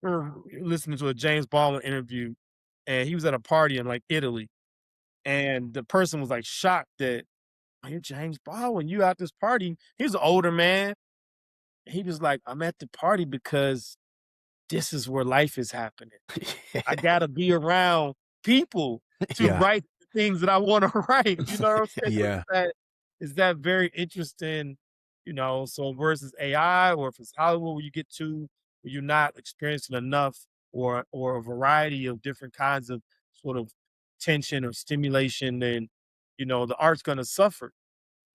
listening to a James Baldwin interview, and he was at a party in like Italy, and the person was like shocked that, "Oh, you're James Baldwin, you at this party." He was an older man. He was like, "I'm at the party because this is where life is happening. I gotta be around people to Yeah. write the things that I want to write." You know what I'm saying? Yeah. Is that very interesting? You know, so versus AI, or if it's Hollywood, where you get to where you're not experiencing enough, or a variety of different kinds of sort of tension or stimulation, then you know the art's gonna suffer.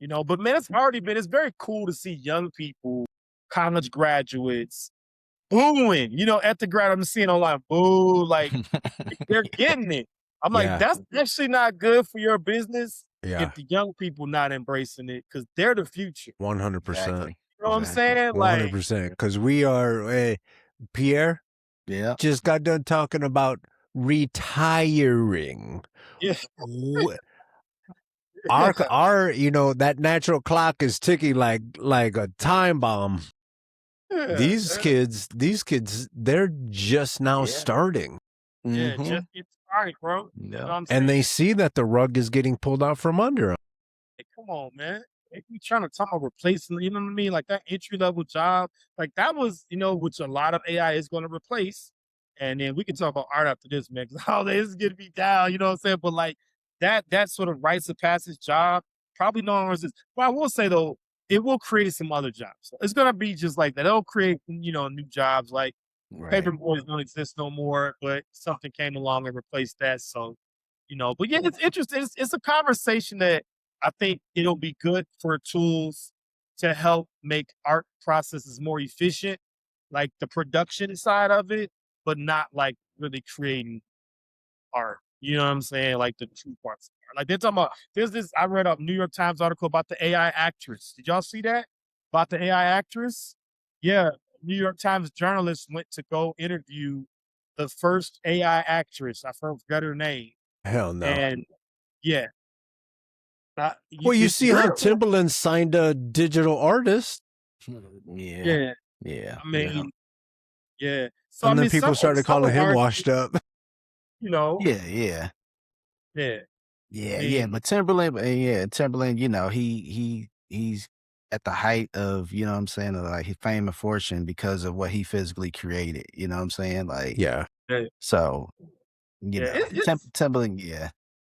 You know, but man, it's very cool to see young people, college graduates, booing, you know, at the grad. I'm seeing online, boo, like they're getting it. I'm like, Yeah. that's actually not good for your business Yeah. if the young people not embracing it, because they're the future. 100%. exactly. You know what I'm saying? Like, 100%. Because we are, Pierre Yeah. just got done talking about retiring. yeah, Our, you know, that natural clock is ticking like a time bomb. These kids, they're just now Yeah. starting. yeah, Mhm. just get started, bro. You know Yeah. what I'm saying? And they see that the rug is getting pulled out from under them. Like, come on, man. If you trying to talk about replacing, you know what I mean? Like that entry level job, like that was, you know, which a lot of AI is going to replace. And then we can talk about art after this, man, because all this is going to be down, you know what I'm saying? But like that sort of rites of passage job probably no longer exists. But I will say though, it will create some other jobs. So it's going to be just like that. It'll create, you know, new jobs. Like Right. paper boys don't exist no more, but something came along and replaced that. So, you know, but yeah, it's interesting. It's a conversation that I think it'll be good for tools to help make art processes more efficient, like the production side of it, but not like really creating art. You know what I'm saying? Like the true parts of art. Like they're talking about, there's this, I read a New York Times article about the AI actress. Did y'all see that? About the AI actress? Yeah. New York Times journalist went to go interview the first AI actress. I forgot her name. Hell no. And yeah. Well, you it's see how real. Timbaland signed a digital artist. Yeah. Yeah. Yeah. I mean, Yeah. So And I then mean, people started calling him artists, washed up. you know, Yeah, yeah. yeah. I Yeah, yeah, mean, but Timberland, you know, he's at the height of, you know what I'm saying, of like his fame and fortune because of what he physically created. You know what I'm saying? Like, Yeah. yeah, so, you yeah, know, Timberland, yeah.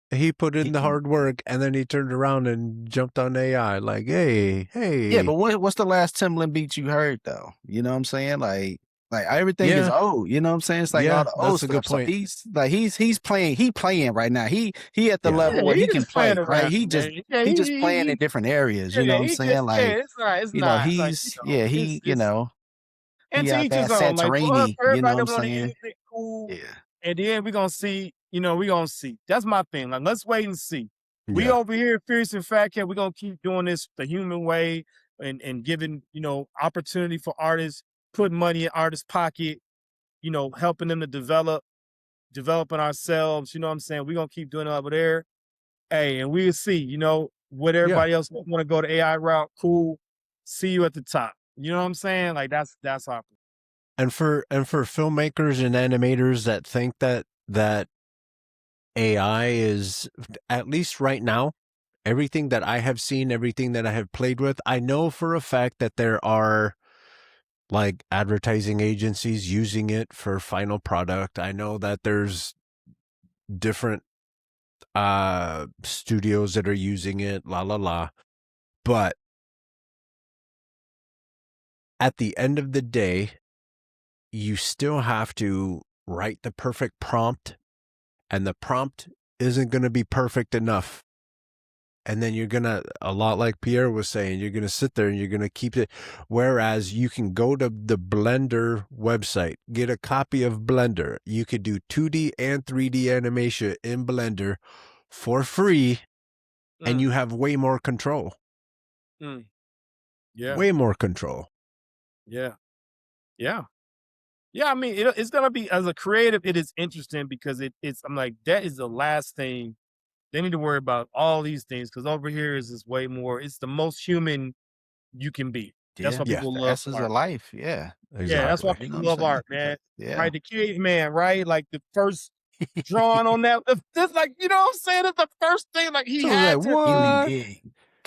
He put in He the can, hard work and then he turned around and jumped on AI like, hey, yeah, hey. but what's the last Timberland beat you heard though? You know what I'm saying? Like everything is Yeah. old. You know what I'm saying? It's like all Yeah, the old that's a good stuff. So point. he's playing right now. He at the Yeah. level where he he can just playing play, right? around, man. Yeah, He just playing in different areas. You know what I'm he saying? just, yeah, Like, it's not, you know, like, you know, and he to out each there at his own. Like for Santorini. You know everybody what I'm that want to use saying? it, cool. Yeah, And then we're gonna see, we're gonna see. That's my thing. Like, let's wait and see. We Yeah. over here, Fierce and Fat Cat, we're gonna keep doing this the human way and giving, opportunity for artists, putting money in artists' pocket, helping them to developing ourselves, you know what I'm saying? We're gonna keep doing it over there. Hey, and we'll see, what Yeah. everybody else want to go the AI route, cool. See you at the top. You know what I'm saying? Like that's our And for filmmakers and animators that think that AI is, at least right now, everything that I have seen, everything that I have played with, I know for a fact that there are like advertising agencies using it for final product. I know that there's different studios that are using it, la la la. But at the end of the day, you still have to write the perfect prompt, and the prompt isn't going to be perfect enough. And then you're going to, a lot like Pierre was saying, you're going to sit there and you're going to keep it. Whereas you can go to the Blender website, get a copy of Blender. You could do 2D and 3D animation in Blender for free, and you have way more control. Yeah. Way more control. Yeah. Yeah. Yeah. I mean, it's going to be, as a creative, it is interesting because I'm like, that is the last thing they need to worry about, all these things. Cause over here is way more, it's the most human you can be. That's why yeah. people The love essence art. of life. Yeah, Exactly. Yeah. That's why you people know what I'm love saying? art, man. Yeah, Right. The caveman, right? Like the first drawing on that. That's like, you know what I'm saying? That's the first thing, like he So I was had like, to,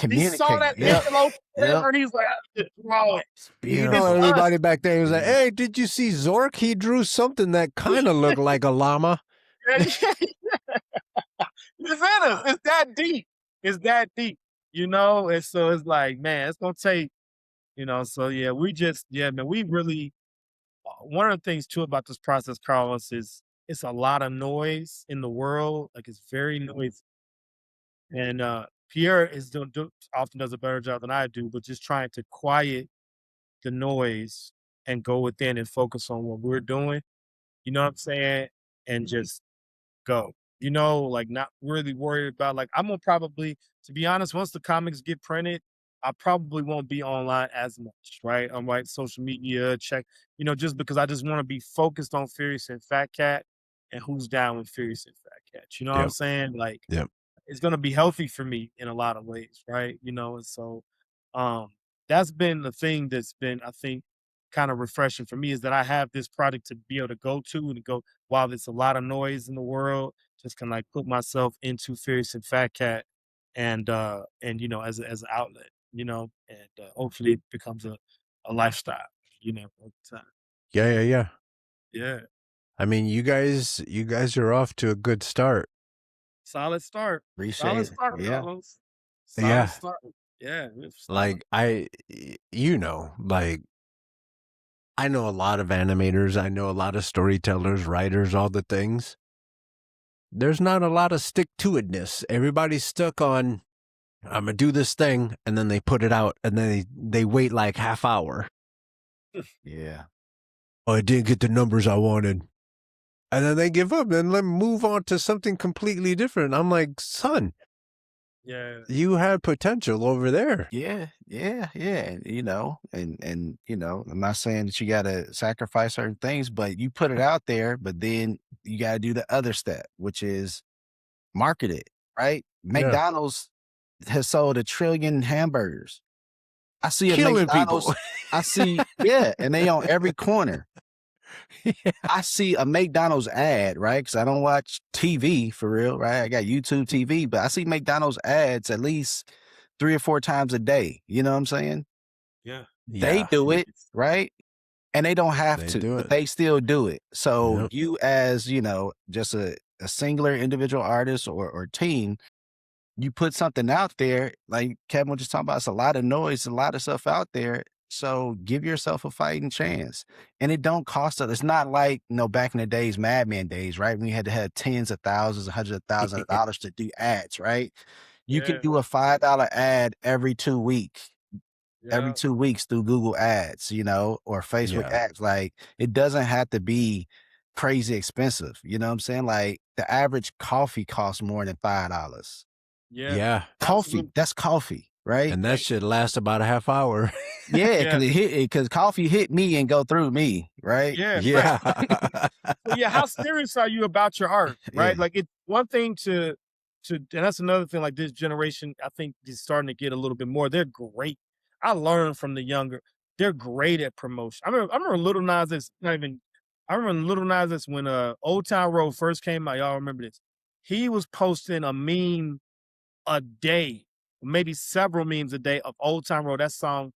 what? he saw that Yep. envelope, Yep. and he's like, draw it. It's You beautiful. know, It's everybody us. back there was like, Yeah. hey, did you see Zork? He drew something that kind of looked like a llama. It's in us. It's that deep. It's that deep, And so it's like, man, it's gonna take, So yeah, man, we really. One of the things too about this process, Carlos, is it's a lot of noise in the world. Like it's very noisy, and Pierre often does a better job than I do, but just trying to quiet the noise and go within and focus on what we're doing. You know what I'm saying? And just go. Like not really worried about, like, I'm gonna probably, to be honest, once the comics get printed, I probably won't be online as much, right? I'm like social media, check, just because I just want to be focused on Furious and Fat Cat and who's down with Furious and Fat Cat. You know what I'm Yep. saying? Like Yep. it's gonna be healthy for me in a lot of ways, right? And so that's been the thing that's been, I think, kind of refreshing for me, is that I have this product to be able to go to and go, while there's a lot of noise in the world, just kind of like put myself into Furious and Fat Cat and as an outlet, and hopefully it becomes a lifestyle, over time. Yeah. Yeah. I mean, you guys are off to a good start. Solid start. Appreciate Solid it. start, Yeah. Carlos. Solid Yeah. start. Yeah. Like like I know a lot of animators. I know a lot of storytellers, writers, all the things. There's not a lot of stick-to-itness. Everybody's stuck on, I'm going to do this thing, and then they put it out, and then they wait like half hour. Yeah. Oh, I didn't get the numbers I wanted. And then they give up and let me move on to something completely different. I'm like, son, Yeah. you had potential over there. Yeah. And, I'm not saying that you got to sacrifice certain things, but you put it out there, but then you got to do the other step, which is market it, right? McDonald's has sold 1 trillion hamburgers. I see a Killing McDonald's, people. and they on every corner. I see a McDonald's ad, right? Because I don't watch TV for real, right? I got YouTube TV, but I see McDonald's ads at least 3 or 4 times a day. You know what I'm saying? Yeah. They Yeah. do it, right? And they don't have They to, do but it. they still do it. So Yep. you as, just a singular individual artist or team, you put something out there, like Kevin was just talking about, it's a lot of noise, a lot of stuff out there. So give yourself a fighting chance. And it don't cost us. It's not like, back in the days, Mad Men days, right? When you had to have tens of thousands, hundreds of thousands of dollars to do ads, right? You can Yeah. do a $5 ad every 2 weeks. Every Yeah. 2 weeks through Google Ads, or Facebook Yeah. ads. Like, it doesn't have to be crazy expensive. You know what I'm saying? Like, the average coffee costs more than $5. Yeah. Yeah. Coffee, Absolutely. that's coffee, right? And that should last about a half hour. Yeah, Yeah. because coffee hit me and go through me, right? Yeah. Yeah. So yeah, how serious are you about your art? Right. Yeah. Like it's one thing and that's another thing, like this generation, I think is starting to get a little bit more. They're great. I learned from the younger, they're great at promotion. I remember Little Nas X, not even I remember Little Nas X when Old Town Road first came out. Y'all remember this? He was posting a meme a day, maybe several memes a day of Old Town Road. That song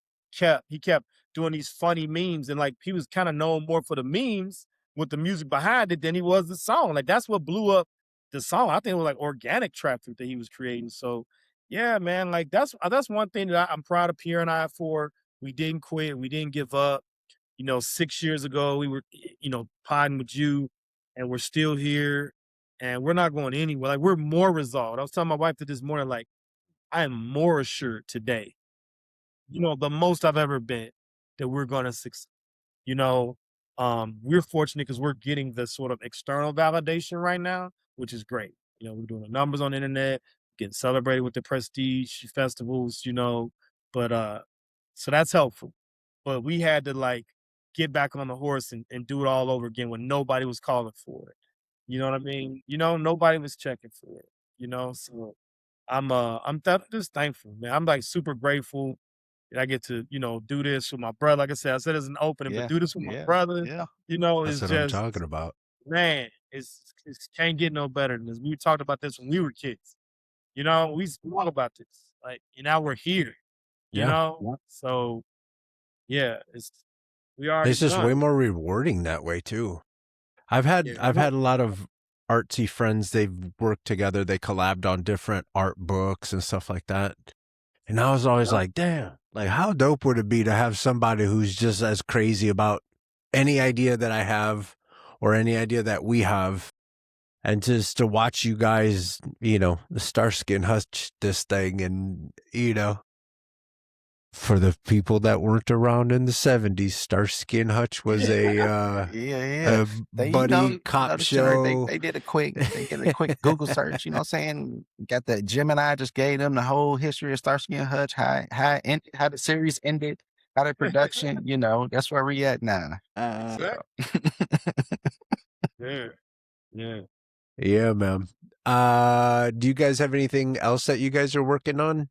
he kept doing these funny memes, and like he was kind of known more for the memes with the music behind it than he was the song. Like that's what blew up the song. I think it was like organic traffic that he was creating. So yeah, man, like that's one thing that I'm proud of Pierre and I for. We didn't quit, we didn't give up. 6 years ago we were, podding with you, and we're still here, and we're not going anywhere. Like we're more resolved. I was telling my wife that this morning, like I am more assured today, the most I've ever been that we're gonna succeed. You know, we're fortunate because we're getting the sort of external validation right now, which is great. We're doing the numbers on the internet, getting celebrated with the prestige festivals, but so that's helpful. But we had to like get back on the horse and do it all over again when nobody was calling for it. You know what I mean? Nobody was checking for it, so just thankful, man. I'm like super grateful that I get to, do this with my brother. Like I said, it's an opening, but Yeah. do this with my Yeah. brother, Yeah. That's is what I'm just, talking about. man, it's can't get no better than this. We talked about this when we were kids. We spoke about this. Like, now we're here, Yeah. So yeah, we already It's just way done. more rewarding that way too. I've had Yeah. a lot of artsy friends. They've worked together. They collabed on different art books and stuff like that. And I was always like, damn, like how dope would it be to have somebody who's just as crazy about any idea that I have or any idea that we have, and just to watch you guys, the Starskin Hutch this thing, and for the people that weren't around in the 70s, Starskin Hutch was a Yeah. a They, buddy cop this generation, show. they did a quick Google search, you know what I'm saying? Got that Gemini just gave them the whole history of Starsky and Hutch, how it ended, how the series ended, how the production, that's where we at now. Exactly. Yeah. Yeah. Yeah, man. Do you guys have anything else that you guys are working on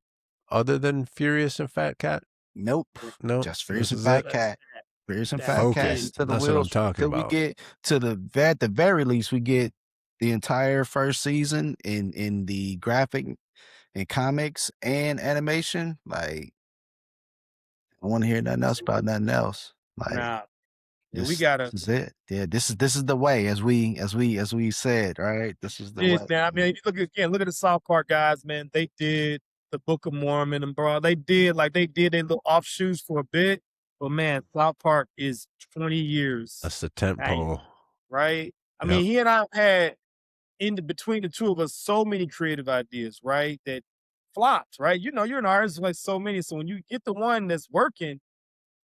other than Furious and Fat Cat? Nope. No, Just Fierce this and is Fat it. Cat. Fierce and That's Fat Cat Focused. to the That's what I'm wheels talking till we about. get to at the very least we get the entire first season in the graphic and comics and animation. Like, I want to hear nothing else about nothing else. Like, Nah. Yeah, we this, gotta. this is it. Yeah, this is the way, as we said, right? This is the Yeah, way. man. I mean, look at the South Park guys, man. They did the Book of Mormon and bro. They did their little offshoots for a bit, but man, South Park is 20 years. That's the tent Dang, pole. right? I Yep. mean, he and I had between the two of us so many creative ideas, right? That flopped, right? You're an artist like so many. So when you get the one that's working,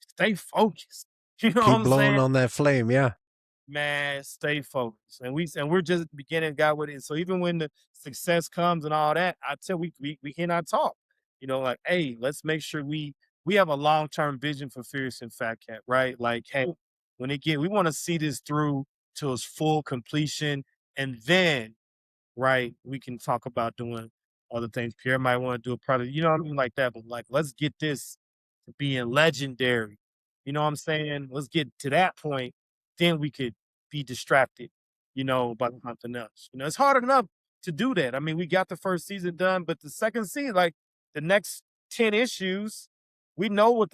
stay focused. You know what Keep I'm blowing saying? on that flame, yeah. Man, stay focused. And we're just at the beginning, got with it. So even when the success comes and all that, I tell we hear our talk. Like, hey, let's make sure we have a long-term vision for Fierce and Fat Cat, right? Like, hey, we want to see this through to its full completion. And then, right, we can talk about doing other things. Pierre might want to do a product, you know what I mean, like that. But like, let's get this to being legendary. You know what I'm saying? Let's get to that point. then we could be distracted, by something else. It's hard enough to do that. I mean, we got the first season done, but the second season, like the next 10 issues, we know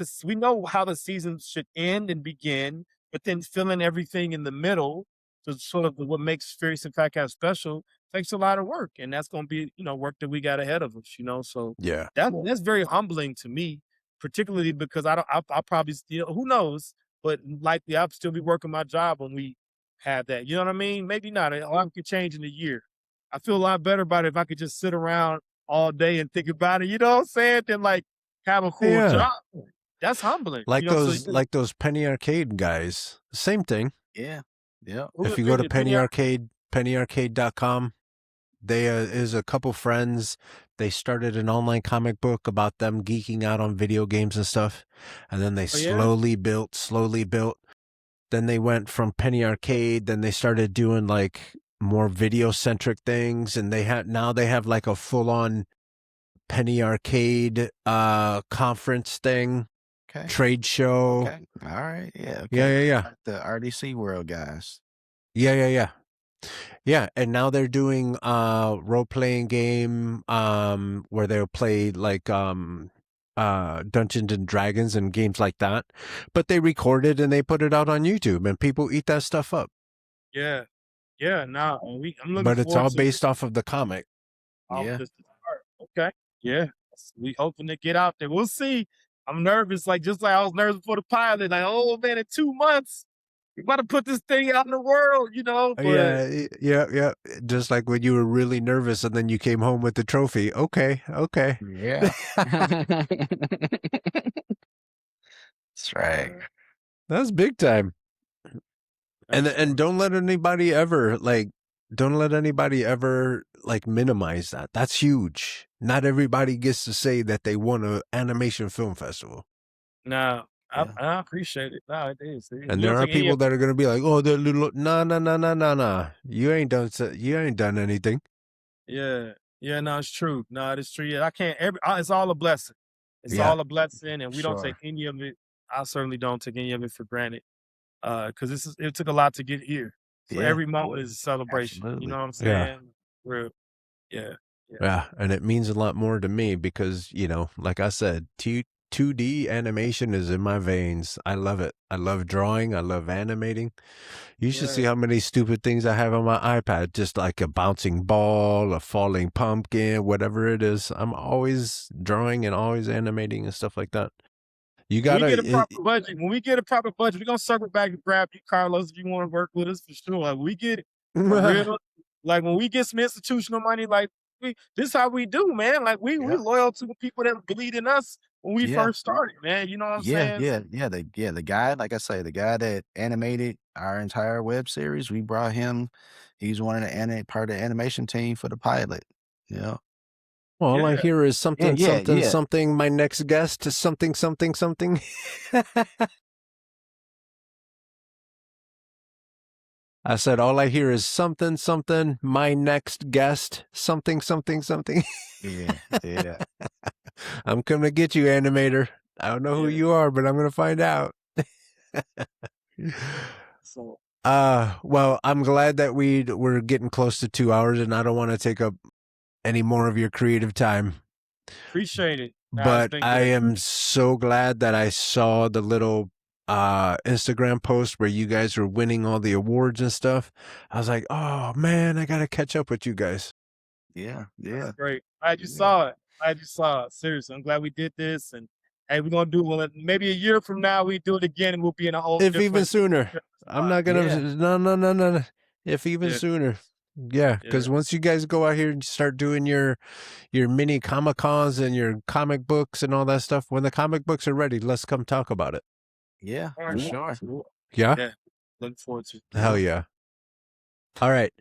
how the season should end and begin, but then filling everything in the middle to sort of what makes Furious and Fat Cat special takes a lot of work. And that's going to be, work that we got ahead of us, so Yeah. that's very humbling to me, particularly because I'll probably still, who knows, but likely I'll still be working my job when we have that. You know what I mean? Maybe not. A lot could change in a year. I feel a lot better about it if I could just sit around all day and think about it, you know what I'm saying? Than like have a cool Yeah. job. That's humbling. Like So those Penny Arcade guys. Same thing. Yeah. Yeah. who If is you go to Penny Arcade? pennyarcade.com, they is a couple friends. They started an online comic book about them geeking out on video games and stuff. And then they Oh, yeah? slowly built. Then they went from Penny Arcade. Then they started doing like more video centric things. And now they have like a full on Penny Arcade conference thing, Okay. trade show. Okay. All right. Yeah. Okay. Yeah. Like the RDC World guys. Yeah. Yeah, and now they're doing role-playing game where they'll play like Dungeons and Dragons and games like that. But they record it and they put it out on YouTube and people eat that stuff up. Yeah. Yeah. Now I'm looking But it's all forward to based off of the comic. Yeah. this to start. Okay. Yeah. We hoping to get out there. We'll see. I'm nervous, just like I was nervous before the pilot. Like, oh man, in 2 months, we about to put this thing out in the world, but Yeah. Just like when you were really nervous and then you came home with the trophy. Okay. Yeah. That's right. That's big time. And Excellent. don't let anybody ever minimize that. That's huge. Not everybody gets to say that they won an animation film festival. No, Yeah. I appreciate it. No, it is. And You there don't are take any people of that are going to be like, "Oh, they're little." No. You ain't done anything. Yeah. Yeah, no, it's true. No, it's true. Yeah, I can't it's all a blessing. It's Yeah. all a blessing, and we don't take Sure. any of it. I certainly don't take any of it for granted. Because it took a lot to get here. So Yeah. every moment is a celebration. You Absolutely. know what I'm Yeah. saying? Real. Yeah. Yeah, and it means a lot more to me because, like I said, 2D animation is in my veins. I love it. I love drawing. I love animating. You should see Yeah. how many stupid things I have on my iPad, just like a bouncing ball, a falling pumpkin, whatever it is. I'm always drawing and always animating and stuff like that. You When we gotta, get a proper budget, we're gonna circle back and grab you, Carlos, if you want to work with us for sure. Like we get it for real. Like when we get some institutional money, like this is how we do, man. Like we Yeah. loyal to the people that believed in us when we Yeah. first started, man. You know what I'm Yeah. saying? Yeah. The guy, like I say, the guy that animated our entire web series, we brought him. He's one of part of the animation team for the pilot. Yeah. well, all I Yeah. hear is Yeah. something, Yeah. something. My next guest is something. I said, all I hear is something. My next guest, something. Yeah. I'm coming to get you, animator. I don't know who Yeah. you are, but I'm going to find out. So Well, I'm glad that we're getting close to 2 hours, and I don't want to take up any more of your creative time. appreciate it. Nah, it's But been I great. am so glad that I saw the little Instagram post where you guys were winning all the awards and stuff. I was like, oh man, I gotta catch up with you guys. Yeah. That's great. Glad you Yeah. saw it. Glad you saw it. Seriously, I'm glad we did this. And hey, we're gonna do maybe a year from now we do it again and we'll be in a whole If even different sooner. I'm not gonna Yeah. no. If even Yeah. sooner. Yeah, because Yeah. once you guys go out here and start doing your mini Comic Cons and your comic books and all that stuff, when the comic books are ready, let's come talk about it. Yeah. All For right. sure. Cool. Yeah? Yeah. Looking forward to it. Hell yeah. All right.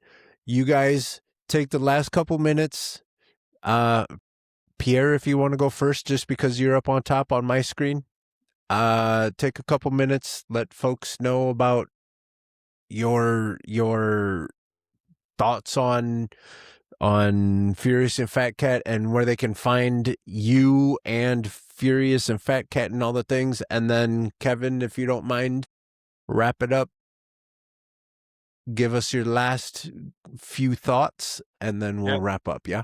You guys take the last couple minutes. Pierre, if you want to go first, just because you're up on top on my screen, take a couple minutes, let folks know about your thoughts on Furious and Fat Cat and where they can find you and Furious and Fat Cat and all the things. And then Kevin, if you don't mind, wrap it up. give us your last few thoughts, and then we'll wrap up. Yeah.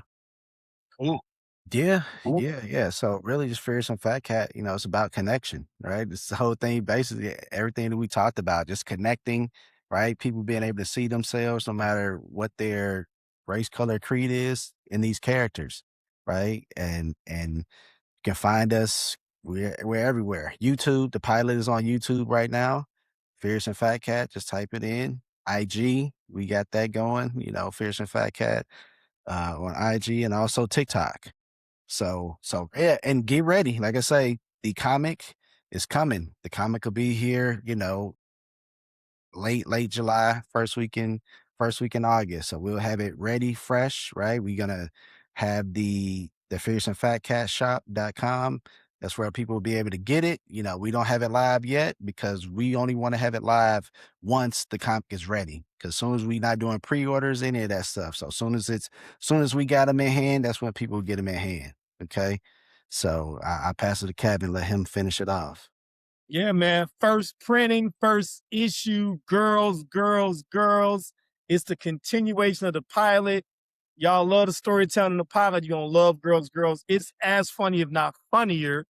Cool. Yeah. So really just Fearsome Fat Cat, it's about connection, right? It's the whole thing, basically everything that we talked about, just connecting, right? People being able to see themselves no matter what their race, color, creed is in these characters, right? And you can find us, we're everywhere. YouTube, the pilot is on YouTube right now. Fearsome Fat Cat, just type it in. IG, we got that going, Fearsome Fat Cat on IG, and also TikTok. So yeah, and get ready. Like I say, the comic is coming. The comic will be here, late July, first week in August. So we'll have it ready, fresh, right? We're gonna have the fearsomefatcatshop.com. That's where people will be able to get it. We don't have it live yet because we only want to have it live once the comic is ready. Because as soon as we not doing pre-orders, any of that stuff. So as soon as we got them in hand, that's when people get them in hand. Okay. So I pass it to Kevin, let him finish it off. Yeah, man. First printing, first issue, girls. It's the continuation of the pilot. Y'all love the storytelling in the pilot. You're going to love Girls. It's as funny, if not funnier,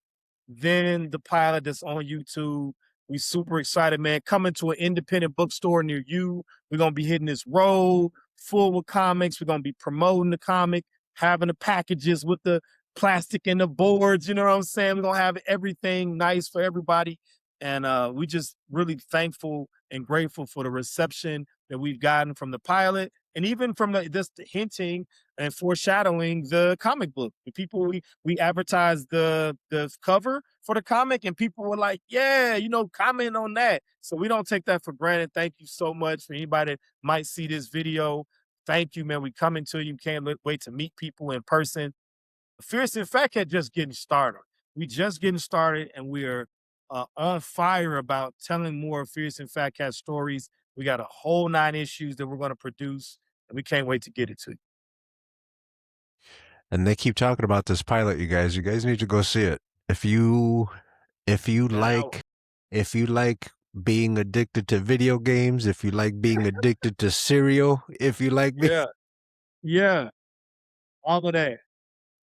than the pilot that's on YouTube. We super excited, man. Coming to an independent bookstore near you. We're going to be hitting this road full with comics. We're going to be promoting the comic, having the packages with the plastic and the boards. You know what I'm saying? We're going to have everything nice for everybody. And we just really thankful and grateful for the reception that we've gotten from the pilot, and even from just hinting and foreshadowing the comic book. The people, we advertised the cover for the comic, and people were like, yeah, comment on that. So we don't take that for granted. Thank you so much for anybody that might see this video. Thank you, man. We coming to you. Can't wait to meet people in person. Fearsome Fat Cat just getting started. We just getting started, and we're on fire about telling more Fearsome Fat Cat stories. We got a whole 9 issues that we're going to produce, and we can't wait to get it to you. And they keep talking about this pilot, you guys. You guys need to go see it. If you like being addicted to video games, if you like being addicted to cereal, if you like yeah, all of that.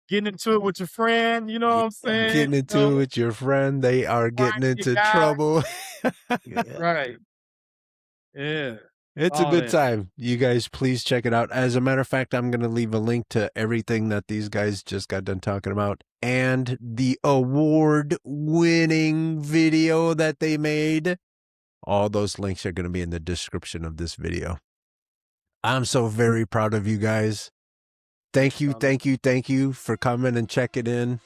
Getting into it with your friend, you know what I'm saying? Getting into it with your friend, they are getting into trouble. Right. Yeah. It's a good time. You guys, please check it out. As a matter of fact, I'm going to leave a link to everything that these guys just got done talking about, and the award-winning video that they made. All those links are going to be in the description of this video. I'm so very proud of you guys. Thank you for coming and checking in.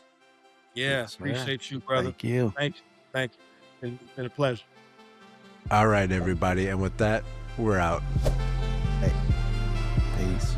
Yeah, appreciate you, brother. Thank you. Thank you. It's been a pleasure. All right, everybody. And with that, we're out. Hey, peace.